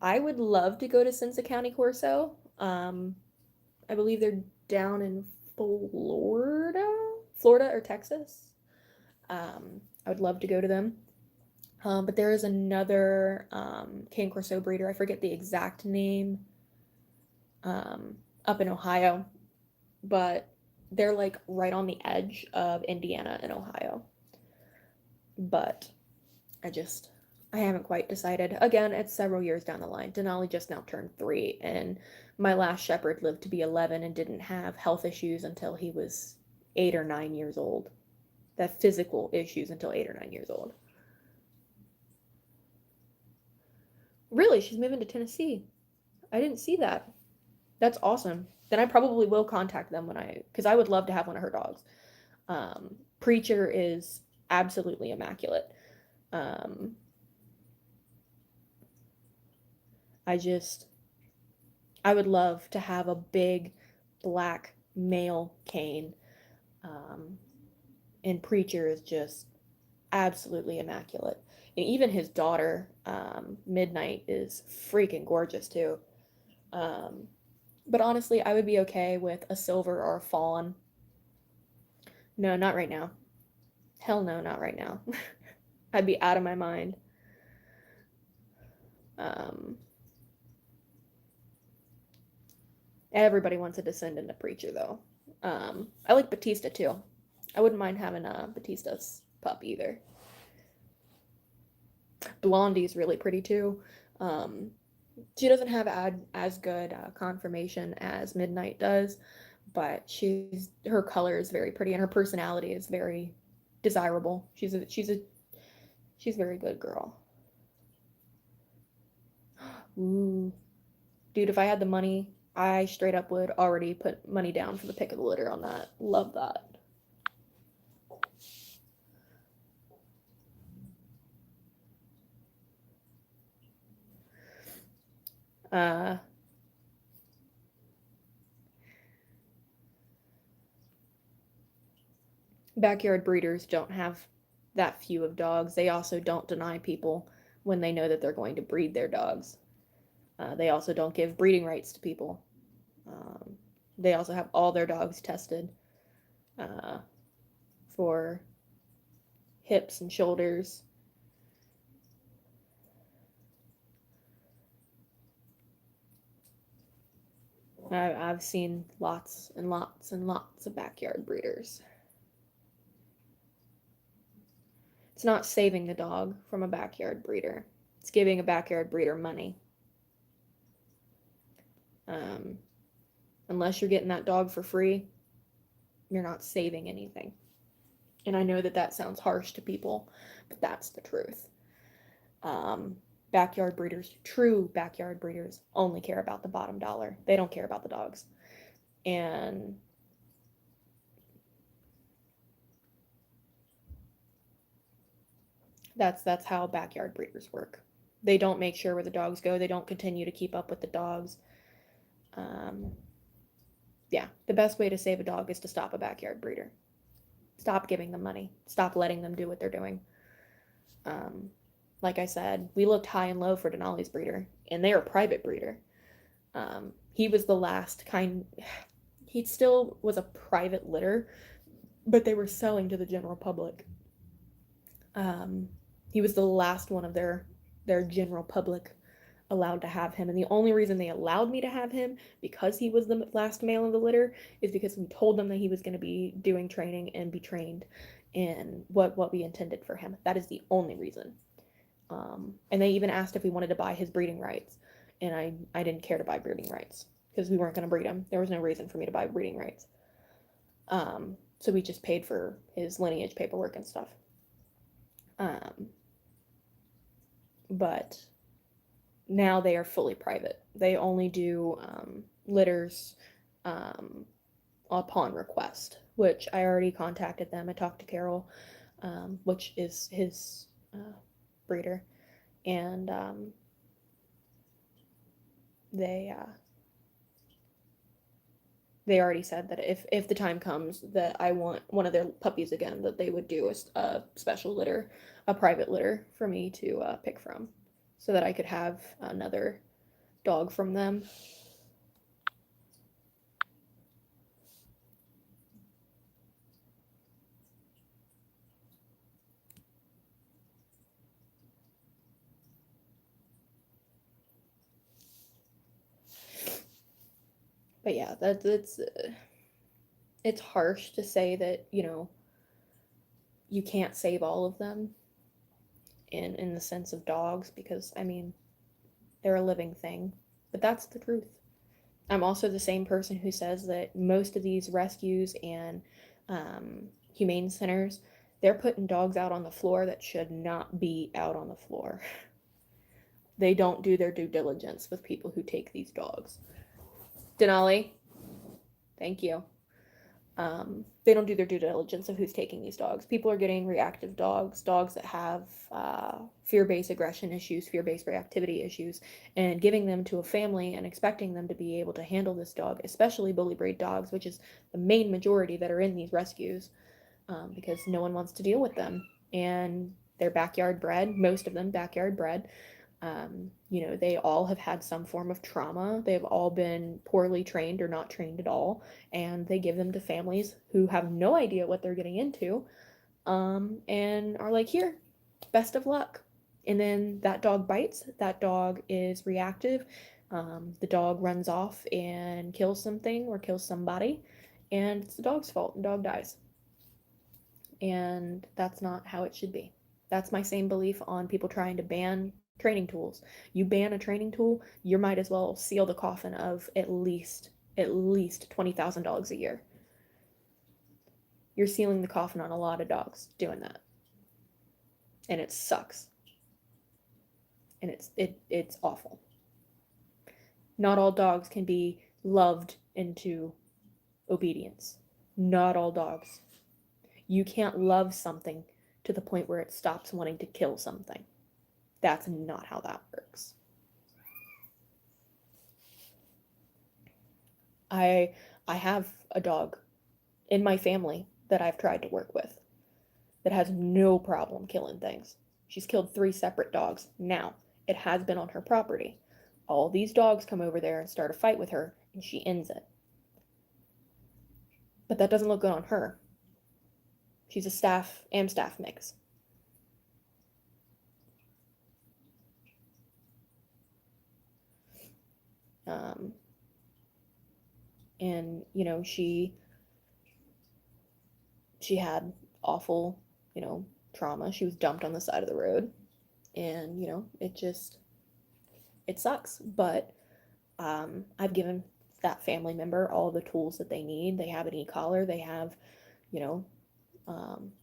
Speaker 1: I would love to go to Cinca County Corso. I believe they're down in Florida or Texas. I would love to go to them. But there is another Cane Corso breeder. I forget the exact name. Up in Ohio, but they're like right on the edge of Indiana and Ohio. But I haven't quite decided. Again, it's several years down the line. Denali just now turned 3, and my last shepherd lived to be 11 and didn't have health issues until he was 8 or 9 years old. That physical issues until 8 or 9 years old. Really, she's moving to Tennessee. I didn't see that. That's awesome. Then I probably will contact them because I would love to have one of her dogs. Preacher is absolutely immaculate. I would love to have a big black male cane. And Preacher is just absolutely immaculate. And even his daughter, Midnight, is freaking gorgeous too. But honestly, I would be okay with a silver or a fawn. No, not right now. Hell no, not right now. I'd be out of my mind. Everybody wants a descendant of Preacher, though. I like Batista, too. I wouldn't mind having a Batista's pup, either. Blondie's really pretty, too. She doesn't have as good conformation as Midnight does, but her color is very pretty and her personality is very desirable. She's a very good girl. Ooh, dude, if I had the money, I straight up would already put money down for the pick of the litter on that. Love that. Uh, Backyard breeders don't have that few of dogs. They also don't deny people when they know that they're going to breed their dogs. They also don't give breeding rights to people. Um, they also have all their dogs tested uh, for hips and shoulders. I've seen lots and lots and lots of backyard breeders. It's not saving the dog from a backyard breeder. It's giving a backyard breeder money. Um, unless you're getting that dog for free, you're not saving anything. And I know that that sounds harsh to people, but that's the truth. Backyard breeders, true backyard breeders, only care about the bottom dollar. They don't care about the dogs. And that's how backyard breeders work. They don't make sure where the dogs go. They don't continue to keep up with the dogs. Um, yeah, the best way to save a dog is to stop a backyard breeder. Stop giving them money. Stop letting them do what they're doing. Um, like I said, we looked high and low for Denali's breeder, and they are a private breeder. He was the last kind. He still was a private litter, but they were selling to the general public. He was the last one of their general public allowed to have him, and the only reason they allowed me to have him because he was the last male in the litter is because we told them that he was going to be doing training and be trained in what we intended for him. That is the only reason. And they even asked if we wanted to buy his breeding rights, and I didn't care to buy breeding rights. because we weren't going to breed him. There was no reason for me to buy breeding rights. So we just paid for his lineage paperwork and stuff. But now they are fully private. They only do litters upon request, which I already contacted them. I talked to Carol, which is his breeder, and they already said that if the time comes that I want one of their puppies again, that they would do a special litter, a private litter for me to pick from, so that I could have another dog from them. But yeah, that's it's harsh to say that, you can't save all of them in the sense of dogs, because I mean, they're a living thing. But that's the truth. I'm also the same person who says that most of these rescues and humane centers, they're putting dogs out on the floor that should not be out on the floor. They don't do their due diligence with people who take these dogs. Denali, thank you. They don't do their due diligence of who's taking these dogs. People are getting reactive dogs, dogs that have fear-based aggression issues, fear-based reactivity issues, and giving them to a family and expecting them to be able to handle this dog, especially bully breed dogs, which is the main majority that are in these rescues, because no one wants to deal with them. And they're backyard bred, most of them backyard bred. They all have had some form of trauma. They've all been poorly trained or not trained at all, and they give them to families who have no idea what they're getting into, and are like, here, best of luck. And then that dog bites, that dog is reactive, the dog runs off and kills something or kills somebody, and it's the dog's fault, and the dog dies. And that's not how it should be. That's my same belief on people trying to ban training tools. You ban a training tool, you might as well seal the coffin of at least $20,000 a year. You're sealing the coffin on a lot of dogs doing that. And it sucks. And it's awful. Not all dogs can be loved into obedience. Not all dogs. You can't love something to the point where it stops wanting to kill something. That's not how that works. I have a dog in my family that I've tried to work with that has no problem killing things. She's killed 3 separate dogs. Now, it has been on her property. All these dogs come over there and start a fight with her, and she ends it. But that doesn't look good on her. She's a staff mix. And she had awful, trauma. She was dumped on the side of the road, and it sucks. But I've given that family member all the tools that they need. They have an e-collar. They have,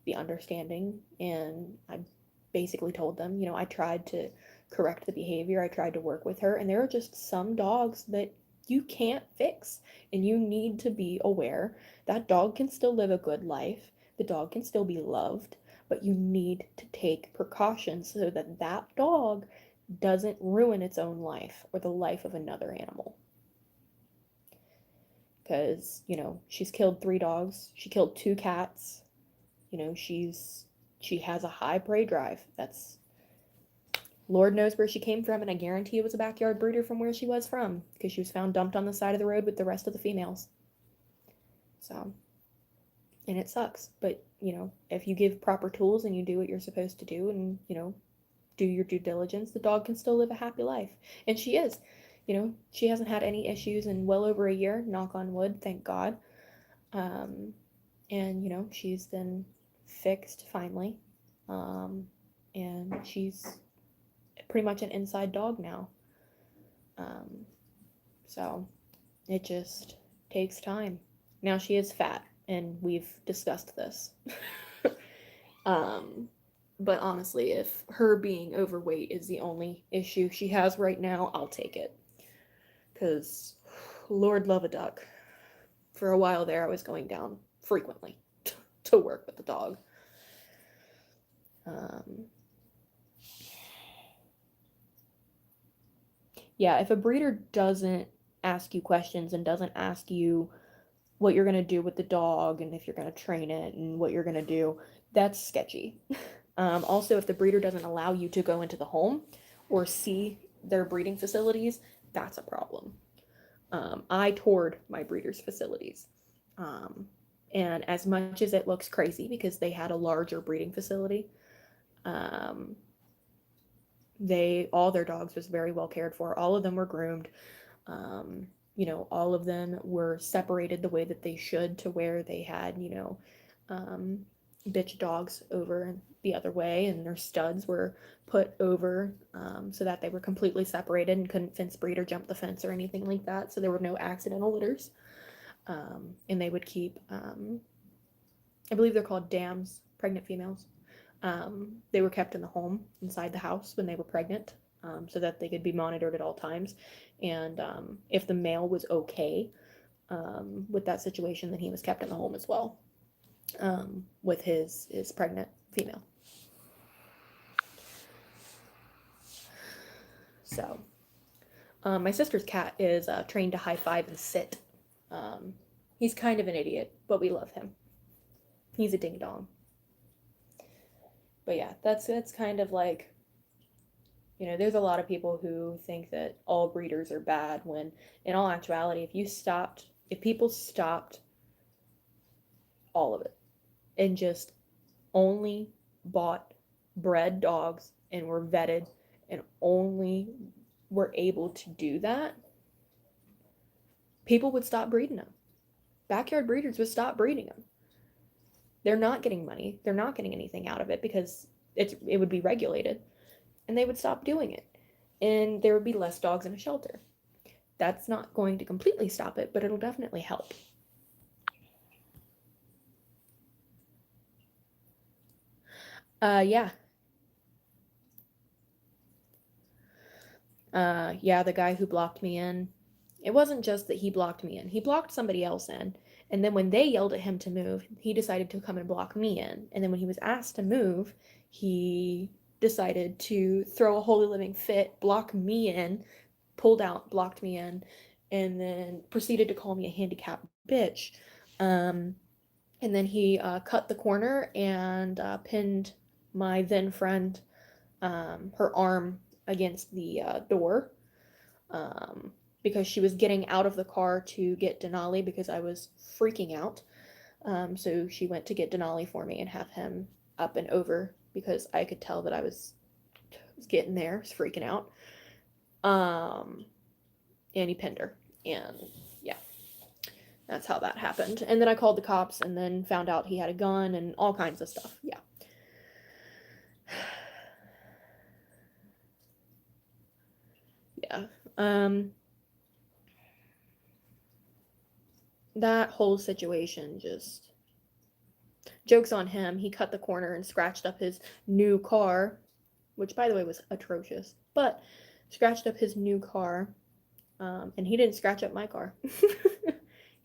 Speaker 1: the understanding, and I basically told them, I tried to correct the behavior. I tried to work with her, and there are just some dogs that you can't fix, and you need to be aware that dog can still live a good life. The dog can still be loved, but you need to take precautions so that that dog doesn't ruin its own life or the life of another animal. Because, she's killed 3 dogs. She killed 2 cats. She has a high prey drive. That's Lord knows where she came from, and I guarantee it was a backyard breeder from where she was from, because she was found dumped on the side of the road with the rest of the females. So, and it sucks, but if you give proper tools and you do what you're supposed to do, and do your due diligence, the dog can still live a happy life. And she is. She hasn't had any issues in well over a year, knock on wood, thank God. And she's been fixed finally. And she's pretty much an inside dog now. So It just takes time. Now she is fat, and we've discussed this. um, but honestly, if her being overweight is the only issue she has right now, I'll take it. Because, Lord love a duck. For a while there, I was going down frequently to work with the dog. Um, yeah, if a breeder doesn't ask you questions and doesn't ask you what you're going to do with the dog and if you're going to train it and what you're going to do, that's sketchy. Also, if the breeder doesn't allow you to go into the home or see their breeding facilities, that's a problem. I toured my breeder's facilities. Um, and as much as it looks crazy because they had a larger breeding facility, um, all their dogs was very well cared for. All of them were groomed. Um, all of them were separated the way that they should, to where they had, um, bitch dogs over the other way, and their studs were put over, so that they were completely separated and couldn't fence breed or jump the fence or anything like that. So there were no accidental litters. And they would keep, I believe they're called dams, pregnant females. They were kept in the home inside the house when they were pregnant, so that they could be monitored at all times. And if the male was okay with that situation, then he was kept in the home as well, with his pregnant female. So, my sister's cat is trained to high five and sit. He's kind of an idiot, but we love him. He's a ding dong. But yeah, that's kind of like, there's a lot of people who think that all breeders are bad, when in all actuality, if people stopped all of it and just only bought bred dogs and were vetted and only were able to do that, people would stop breeding them. Backyard breeders would stop breeding them. They're not getting money. They're not getting anything out of it because it would be regulated, and they would stop doing it. And there would be less dogs in a shelter. That's not going to completely stop it, but it'll definitely help. Yeah. Yeah, the guy who blocked me in. It wasn't just that he blocked me in. He blocked somebody else in. And then when they yelled at him to move, he decided to come and block me in. And then when he was asked to move, he decided to throw a holy living fit, block me in, pulled out, blocked me in, and then proceeded to call me a handicapped bitch. Um, and then he cut the corner and pinned my then friend, her arm against the door, um, because she was getting out of the car to get Denali because I was freaking out. So she went to get Denali for me and have him up and over because I could tell that I was getting there, was freaking out. And he pinned her. And yeah, that's how that happened. And then I called the cops and then found out he had a gun and all kinds of stuff. Yeah. Yeah. That whole situation, just joke's on him. He cut the corner and scratched up his new car, which by the way was atrocious, but scratched up his new car. And he didn't scratch up my car.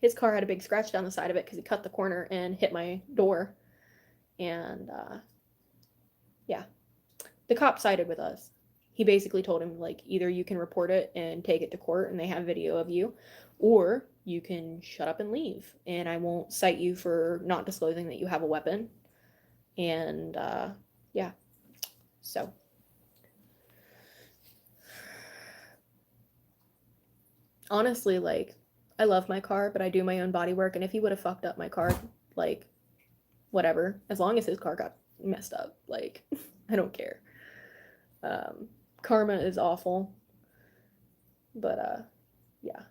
Speaker 1: His car had a big scratch down the side of it because he cut the corner and hit my door. And yeah, the cop sided with us. He basically told him, like, either you can report it and take it to court and they have video of you, or you can shut up and leave, and I won't cite you for not disclosing that you have a weapon. And yeah, so honestly, like, I love my car, but I do my own body work, and if he would have fucked up my car, like, whatever, as long as his car got messed up, like, I don't care. Karma is awful, but yeah.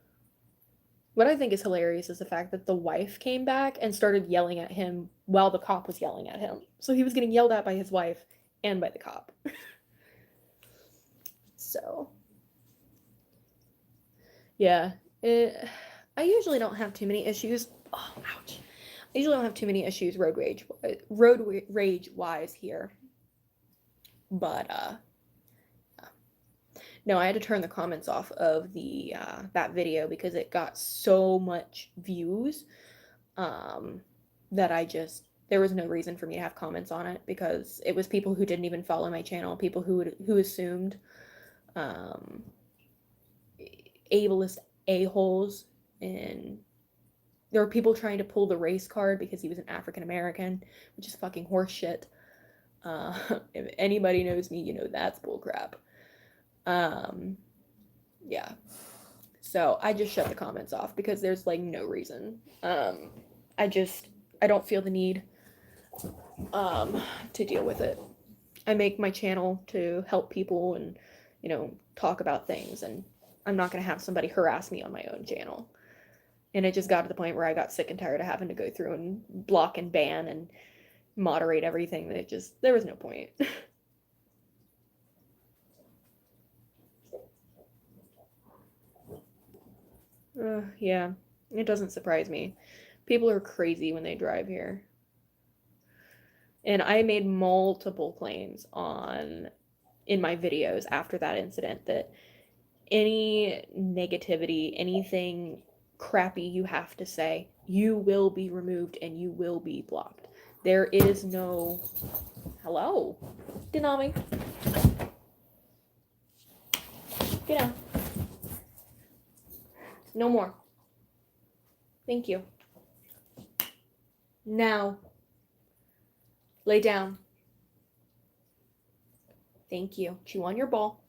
Speaker 1: What I think is hilarious is the fact that the wife came back and started yelling at him while the cop was yelling at him. So he was getting yelled at by his wife and by the cop. So, yeah. I usually don't have too many issues. Oh, ouch. I usually don't have too many issues road rage wise here. But no, I had to turn the comments off of the that video because it got so much views um, that there was no reason for me to have comments on it because it was people who didn't even follow my channel, people who assumed um, ableist a-holes, and there were people trying to pull the race card because he was an African American, which is fucking horseshit. If anybody knows me, you know that's bullcrap. Yeah. So I just shut the comments off because there's like no reason. I don't feel the need to deal with it. I make my channel to help people and, talk about things, and I'm not going to have somebody harass me on my own channel. And it just got to the point where I got sick and tired of having to go through and block and ban and moderate everything. There was no point. Yeah, it doesn't surprise me. People are crazy when they drive here. And I made multiple claims in my videos after that incident that any negativity, anything crappy you have to say, you will be removed and you will be blocked. There is no hello, Denami. Get down. No more. Thank you. Now, lay down. Thank you. Chew on your ball.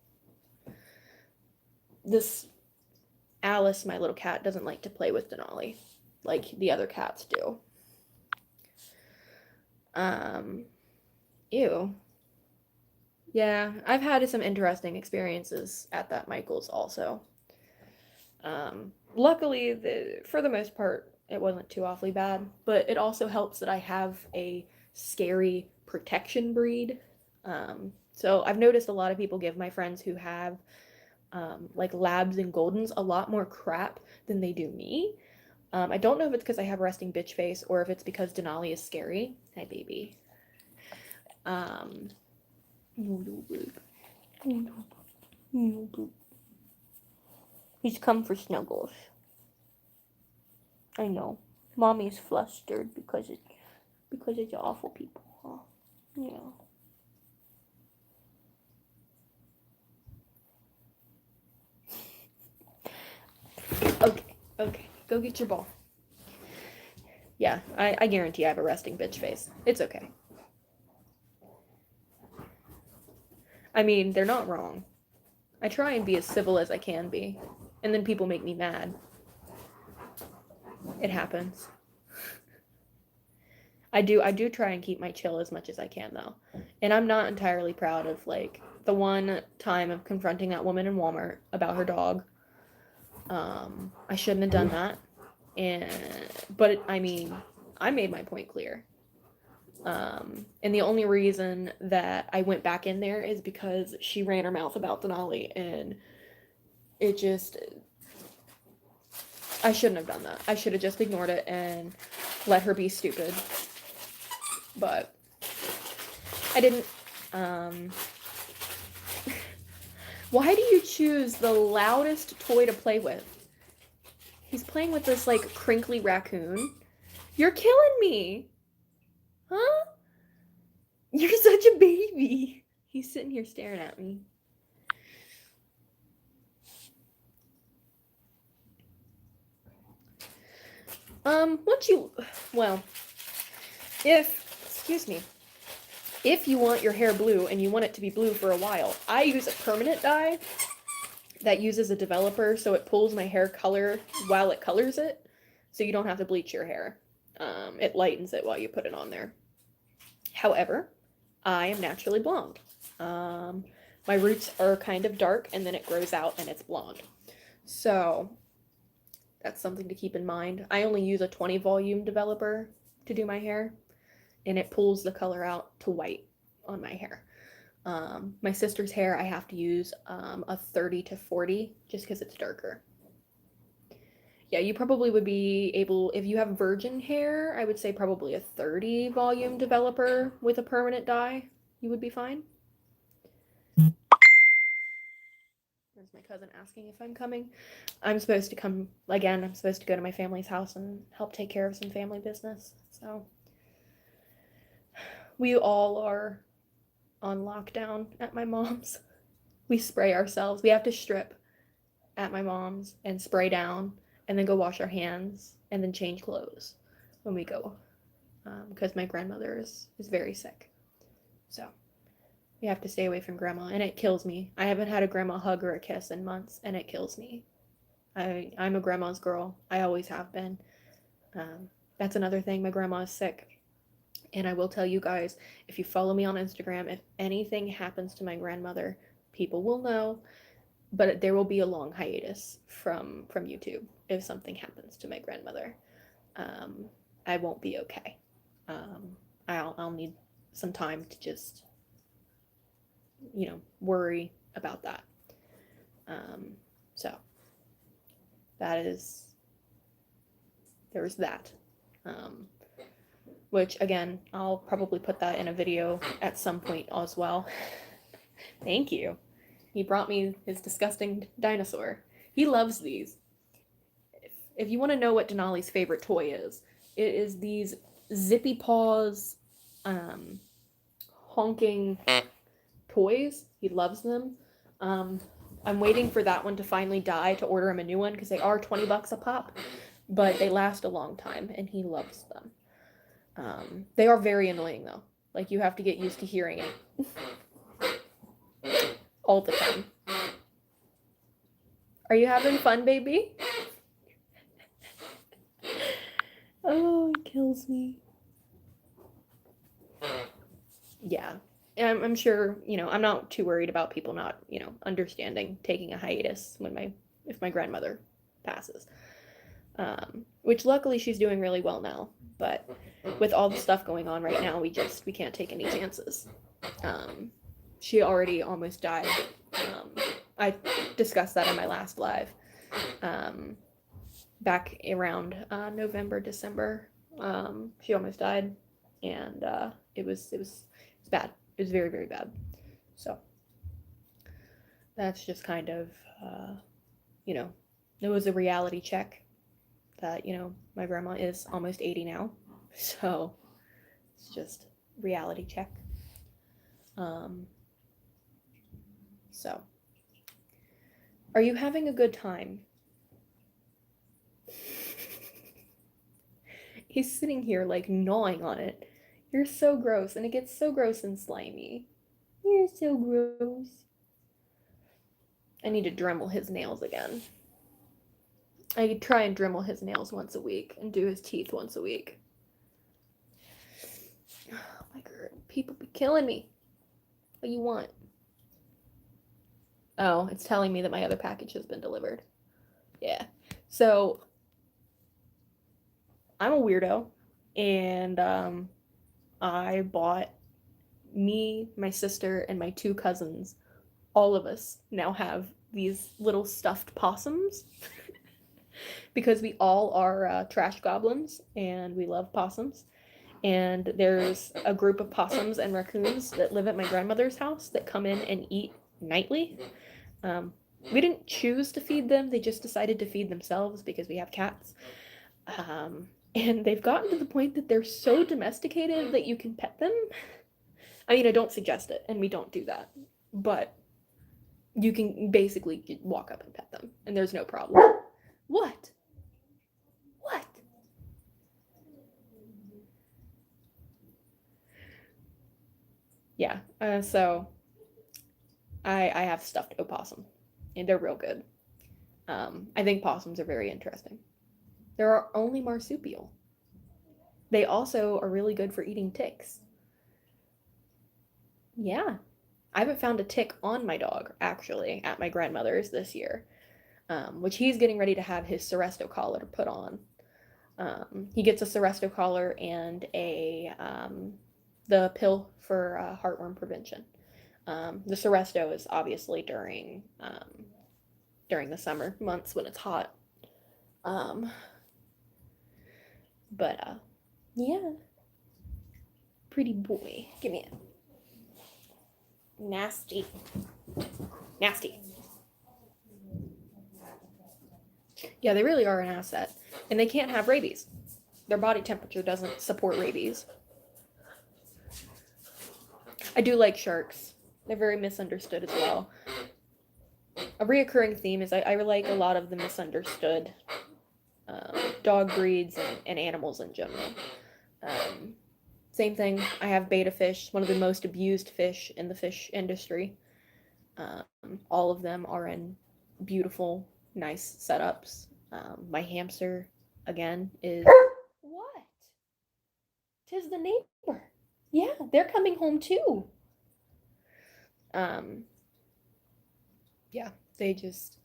Speaker 1: This Alice, my little cat, doesn't like to play with Denali like the other cats do. Ew. Yeah, I've had some interesting experiences at that Michael's also. Luckily, for the most part, it wasn't too awfully bad, but it also helps that I have a scary protection breed. So I've noticed a lot of people give my friends who have like labs and goldens a lot more crap than they do me. I don't know if it's because I have resting bitch face or if it's because Denali is scary. Hi, baby. He's come for snuggles. I know. Mommy's flustered because it's awful people, huh? Yeah. Okay. Go get your ball. Yeah, I guarantee I have a resting bitch face. It's okay. I mean, they're not wrong. I try and be as civil as I can be, and then people make me mad. It happens. I do try and keep my chill as much as I can, though. And I'm not entirely proud of, like, the one time of confronting that woman in Walmart about her dog. I shouldn't have done that. But I mean, I made my point clear. And the only reason that I went back in there is because she ran her mouth about Denali, and I shouldn't have done that. I should have just ignored it and let her be stupid. But I didn't. Why do you choose the loudest toy to play with? He's playing with this, like, crinkly raccoon. You're killing me! Huh? You're such a baby. He's sitting here staring at me. If you want your hair blue and you want it to be blue for a while, I use a permanent dye that uses a developer, so it pulls my hair color while it colors it, so you don't have to bleach your hair. It lightens it while you put it on there. However, I am naturally blonde. My roots are kind of dark, and then it grows out and it's blonde. So that's something to keep in mind. I only use a 20 volume developer to do my hair, and it pulls the color out to white on my hair. My sister's hair, I have to use a 30 to 40 just because it's darker. Yeah, you probably would be able, if you have virgin hair, I would say probably a 30 volume developer with a permanent dye, you would be fine. There's my cousin asking if I'm coming. I'm supposed to come again. I'm supposed to go to my family's house and help take care of some family business. So we all are on lockdown at my mom's. We spray ourselves. We have to strip at my mom's and spray down and then go wash our hands and then change clothes when we go because my grandmother is very sick. So we have to stay away from grandma and it kills me. I haven't had a grandma hug or a kiss in months and it kills me. I'm a grandma's girl. I always have been. That's another thing. My grandma is sick. And I will tell you guys, if you follow me on Instagram, if anything happens to my grandmother, people will know. But there will be a long hiatus from YouTube if something happens to my grandmother. I won't be okay. I'll need some time to just, worry about that. So there's that. Which again, I'll probably put that in a video at some point as well. Thank you. He brought me his disgusting dinosaur. He loves these. If you want to know what Denali's favorite toy is, it is these Zippy Paws honking toys. He loves them. I'm waiting for that one to finally die to order him a new one because they are $20 a pop, but they last a long time and he loves them. They are very annoying though. Like you have to get used to hearing it all the time. Are you having fun, baby? Oh, it kills me. Yeah. I'm sure, I'm not too worried about people not, understanding taking a hiatus if my grandmother passes. Which luckily she's doing really well now, but with all the stuff going on right now, we can't take any chances. She already almost died. I discussed that in my last live. Back around November, December, she almost died, and it was bad. It was very, very bad. So that's just kind of, it was a reality check that, my grandma is almost 80 now. So it's just reality check. So are you having a good time? He's sitting here like gnawing on it. You're so gross, and it gets so gross and slimy. You're so gross. I need to Dremel his nails again. I try and Dremel his nails once a week and do his teeth once a week. Oh my god, people be killing me. What do you want? Oh, it's telling me that my other package has been delivered. Yeah. So I'm a weirdo, and I bought me, my sister, and my 2 cousins. All of us now have these little stuffed possums because we all are trash goblins and we love possums. And there's a group of possums and raccoons that live at my grandmother's house that come in and eat nightly. We didn't choose to feed them, they just decided to feed themselves because we have cats. And they've gotten to the point that they're so domesticated that you can pet them. I mean, I don't suggest it, and we don't do that. But you can basically walk up and pet them, and there's no problem. What? What? Yeah, so I have stuffed opossum, and they're real good. I think possums are very interesting. They're only marsupial. They also are really good for eating ticks. Yeah. I haven't found a tick on my dog, actually, at my grandmother's this year, which he's getting ready to have his Seresto collar put on. He gets a Seresto collar and the pill for heartworm prevention. The Seresto is obviously during the summer months when it's hot. But yeah. Pretty boy. Give me it. Nasty. Nasty. Yeah, they really are an asset. And they can't have rabies. Their body temperature doesn't support rabies. I do like sharks. They're very misunderstood as well. A reoccurring theme is I like a lot of the misunderstood dog breeds and animals in general. Same thing, I have betta fish, one of the most abused fish in the fish industry. All of them are in beautiful, nice setups. My hamster, again, is... What? 'Tis the neighbor. Yeah, they're coming home too. Yeah, they just...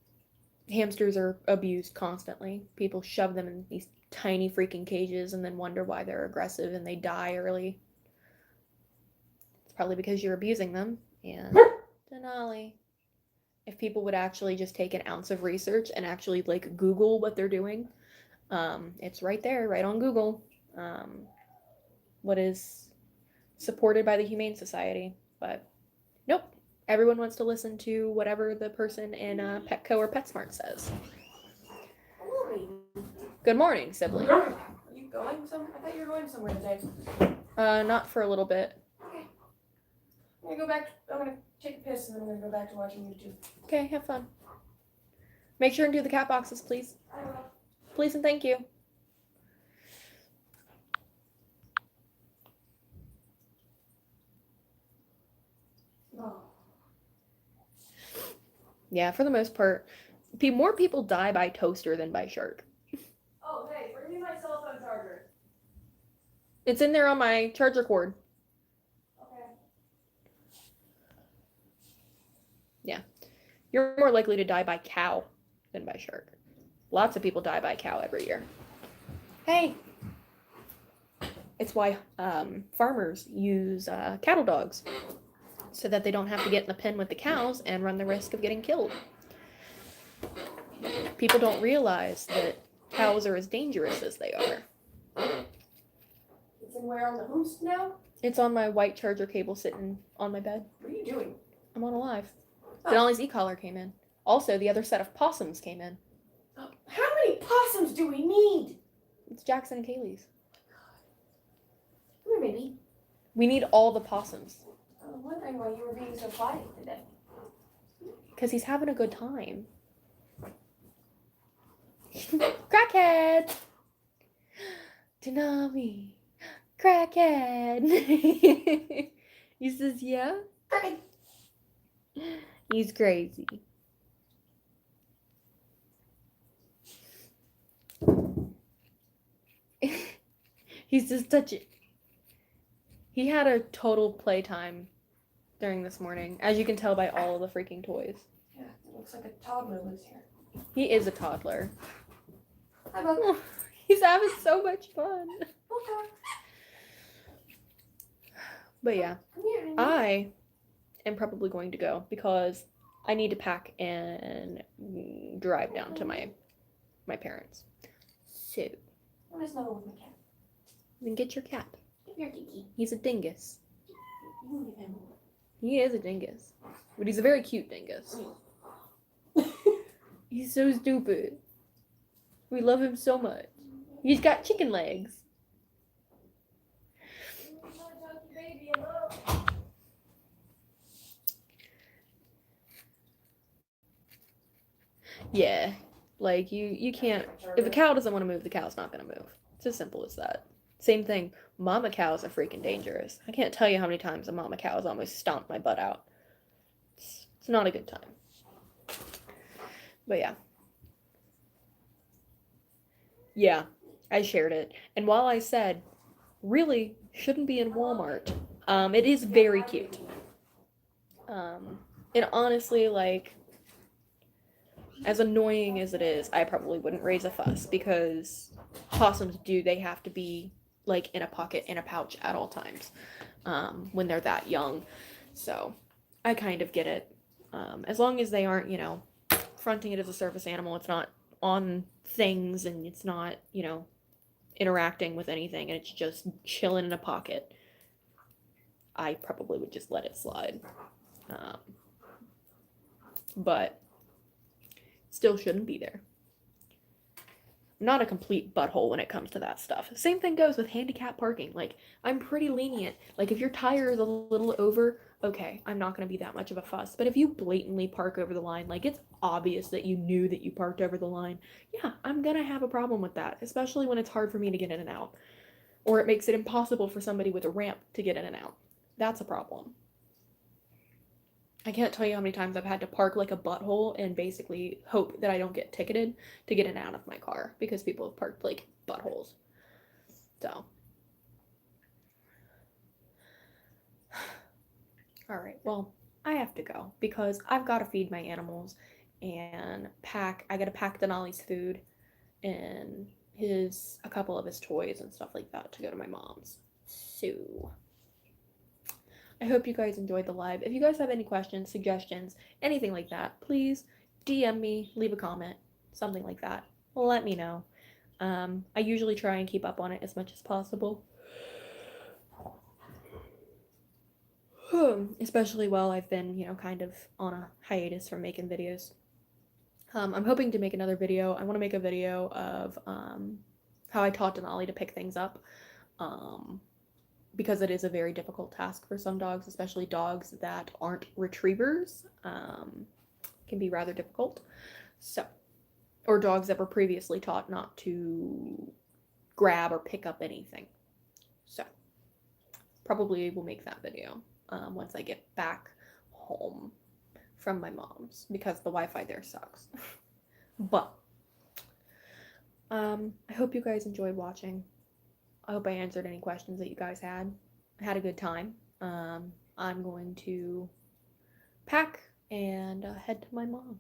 Speaker 1: Hamsters are abused constantly. People shove them in these tiny freaking cages and then wonder why they're aggressive and they die early. It's probably because you're abusing them. And Denali, if people would actually just take an ounce of research and actually like Google what they're doing, it's right there, right on Google. What is supported by the Humane Society, but nope. Everyone wants to listen to whatever the person in Petco or PetSmart says. Good morning, sibling.
Speaker 2: Are you going somewhere? I thought you were going somewhere today.
Speaker 1: Not for a little bit.
Speaker 2: Okay. I'm gonna go back. I'm gonna take a piss and then I'm gonna go back to watching YouTube.
Speaker 1: Okay, have fun. Make sure and do the cat boxes, please.
Speaker 2: I will.
Speaker 1: Please and thank you.
Speaker 2: Oh.
Speaker 1: Yeah, for the most part, more people die by toaster than by shark.
Speaker 2: Oh, hey, bring me my cell phone charger.
Speaker 1: It's in there on my charger cord.
Speaker 2: Okay.
Speaker 1: Yeah. You're more likely to die by cow than by shark. Lots of people die by cow every year. Hey! It's why farmers use cattle dogs, so that they don't have to get in the pen with the cows and run the risk of getting killed. People don't realize that cows are as dangerous as they are.
Speaker 2: It's in where on the host now?
Speaker 1: It's on my white charger cable sitting on my bed.
Speaker 2: What are you doing?
Speaker 1: I'm on Alive.
Speaker 2: Oh.
Speaker 1: Denali's Ecollar came in. Also, the other set of possums came in.
Speaker 2: Oh, how many possums do we need?
Speaker 1: It's Jackson and Kaylee's.
Speaker 2: Come here, baby.
Speaker 1: We need all the possums.
Speaker 2: I was wondering why you were being so quiet today.
Speaker 1: Because he's having a good time. Crackhead! Denali. Crackhead! He says, yeah?
Speaker 2: Crackhead.
Speaker 1: He's crazy. He's just touching. He had a total playtime during this morning, as you can tell by all of the freaking toys.
Speaker 2: Yeah, it looks like a toddler lives here.
Speaker 1: He is a toddler.
Speaker 2: Hi, Bub.
Speaker 1: Oh, he's having so much fun.
Speaker 2: Okay.
Speaker 1: But yeah,
Speaker 2: Come here, baby.
Speaker 1: I am probably going to go because I need to pack and drive down to my parents. So,
Speaker 2: I want to snuggle with my cat.
Speaker 1: then get your cat.
Speaker 2: Come here, Kiki.
Speaker 1: He's a dingus.
Speaker 2: You can give him
Speaker 1: He is a dingus. But he's a very cute dingus. He's so stupid. We love him so much. He's got chicken legs. Yeah. Like, you can't... If a cow doesn't want to move, the cow's not going to move. It's as simple as that. Same thing. Mama cows are freaking dangerous. I can't tell you how many times a mama cow has almost stomped my butt out. It's not a good time. But yeah. Yeah, I shared it. And while I said, really shouldn't be in Walmart, it is very cute. And honestly, like, as annoying as it is, I probably wouldn't raise a fuss because possums they have to be like in a pocket, in a pouch at all times when they're that young. So I kind of get it. As long as they aren't, fronting it as a service animal, it's not on things and it's not, interacting with anything and it's just chilling in a pocket, I probably would just let it slide. But still shouldn't be there. I'm not a complete butthole when it comes to that stuff. Same thing goes with handicap parking. Like, I'm pretty lenient. Like, if your tire is a little over, okay, I'm not going to be that much of a fuss. But if you blatantly park over the line, like, it's obvious that you knew that you parked over the line, yeah, I'm going to have a problem with that, especially when it's hard for me to get in and out. Or it makes it impossible for somebody with a ramp to get in and out. That's a problem. I can't tell you how many times I've had to park like a butthole and basically hope that I don't get ticketed to get in and out of my car because people have parked like buttholes. So. Alright, well, I have to go because I've got to feed my animals and I gotta pack Denali's food and a couple of his toys and stuff like that to go to my mom's. So. I hope you guys enjoyed the live. If you guys have any questions, suggestions, anything like that, please DM me, leave a comment, something like that. Let me know. I usually try and keep up on it as much as possible. Especially while I've been, kind of on a hiatus from making videos. I'm hoping to make another video. I want to make a video of how I taught Denali to pick things up. Because it is a very difficult task for some dogs, especially dogs that aren't retrievers, can be rather difficult. So, or dogs that were previously taught not to grab or pick up anything. So, probably will make that video once I get back home from my mom's because the Wi-Fi there sucks. But, I hope you guys enjoyed watching. I hope I answered any questions that you guys had. I had a good time. I'm going to pack and head to my mom's.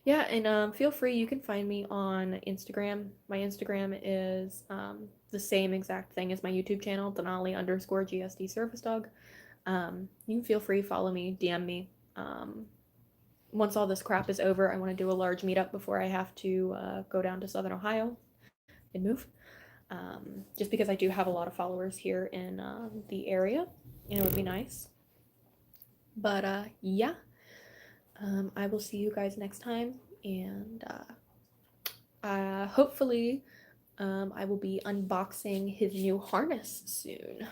Speaker 1: Yeah, and feel free. You can find me on Instagram. My Instagram is the same exact thing as my YouTube channel, Denali_GSD Service Dog. You can feel free, follow me, DM me. Once all this crap is over, I want to do a large meetup before I have to go down to Southern Ohio and move. Just because I do have a lot of followers here in the area, and it would be nice. But yeah, I will see you guys next time, and hopefully I will be unboxing his new harness soon.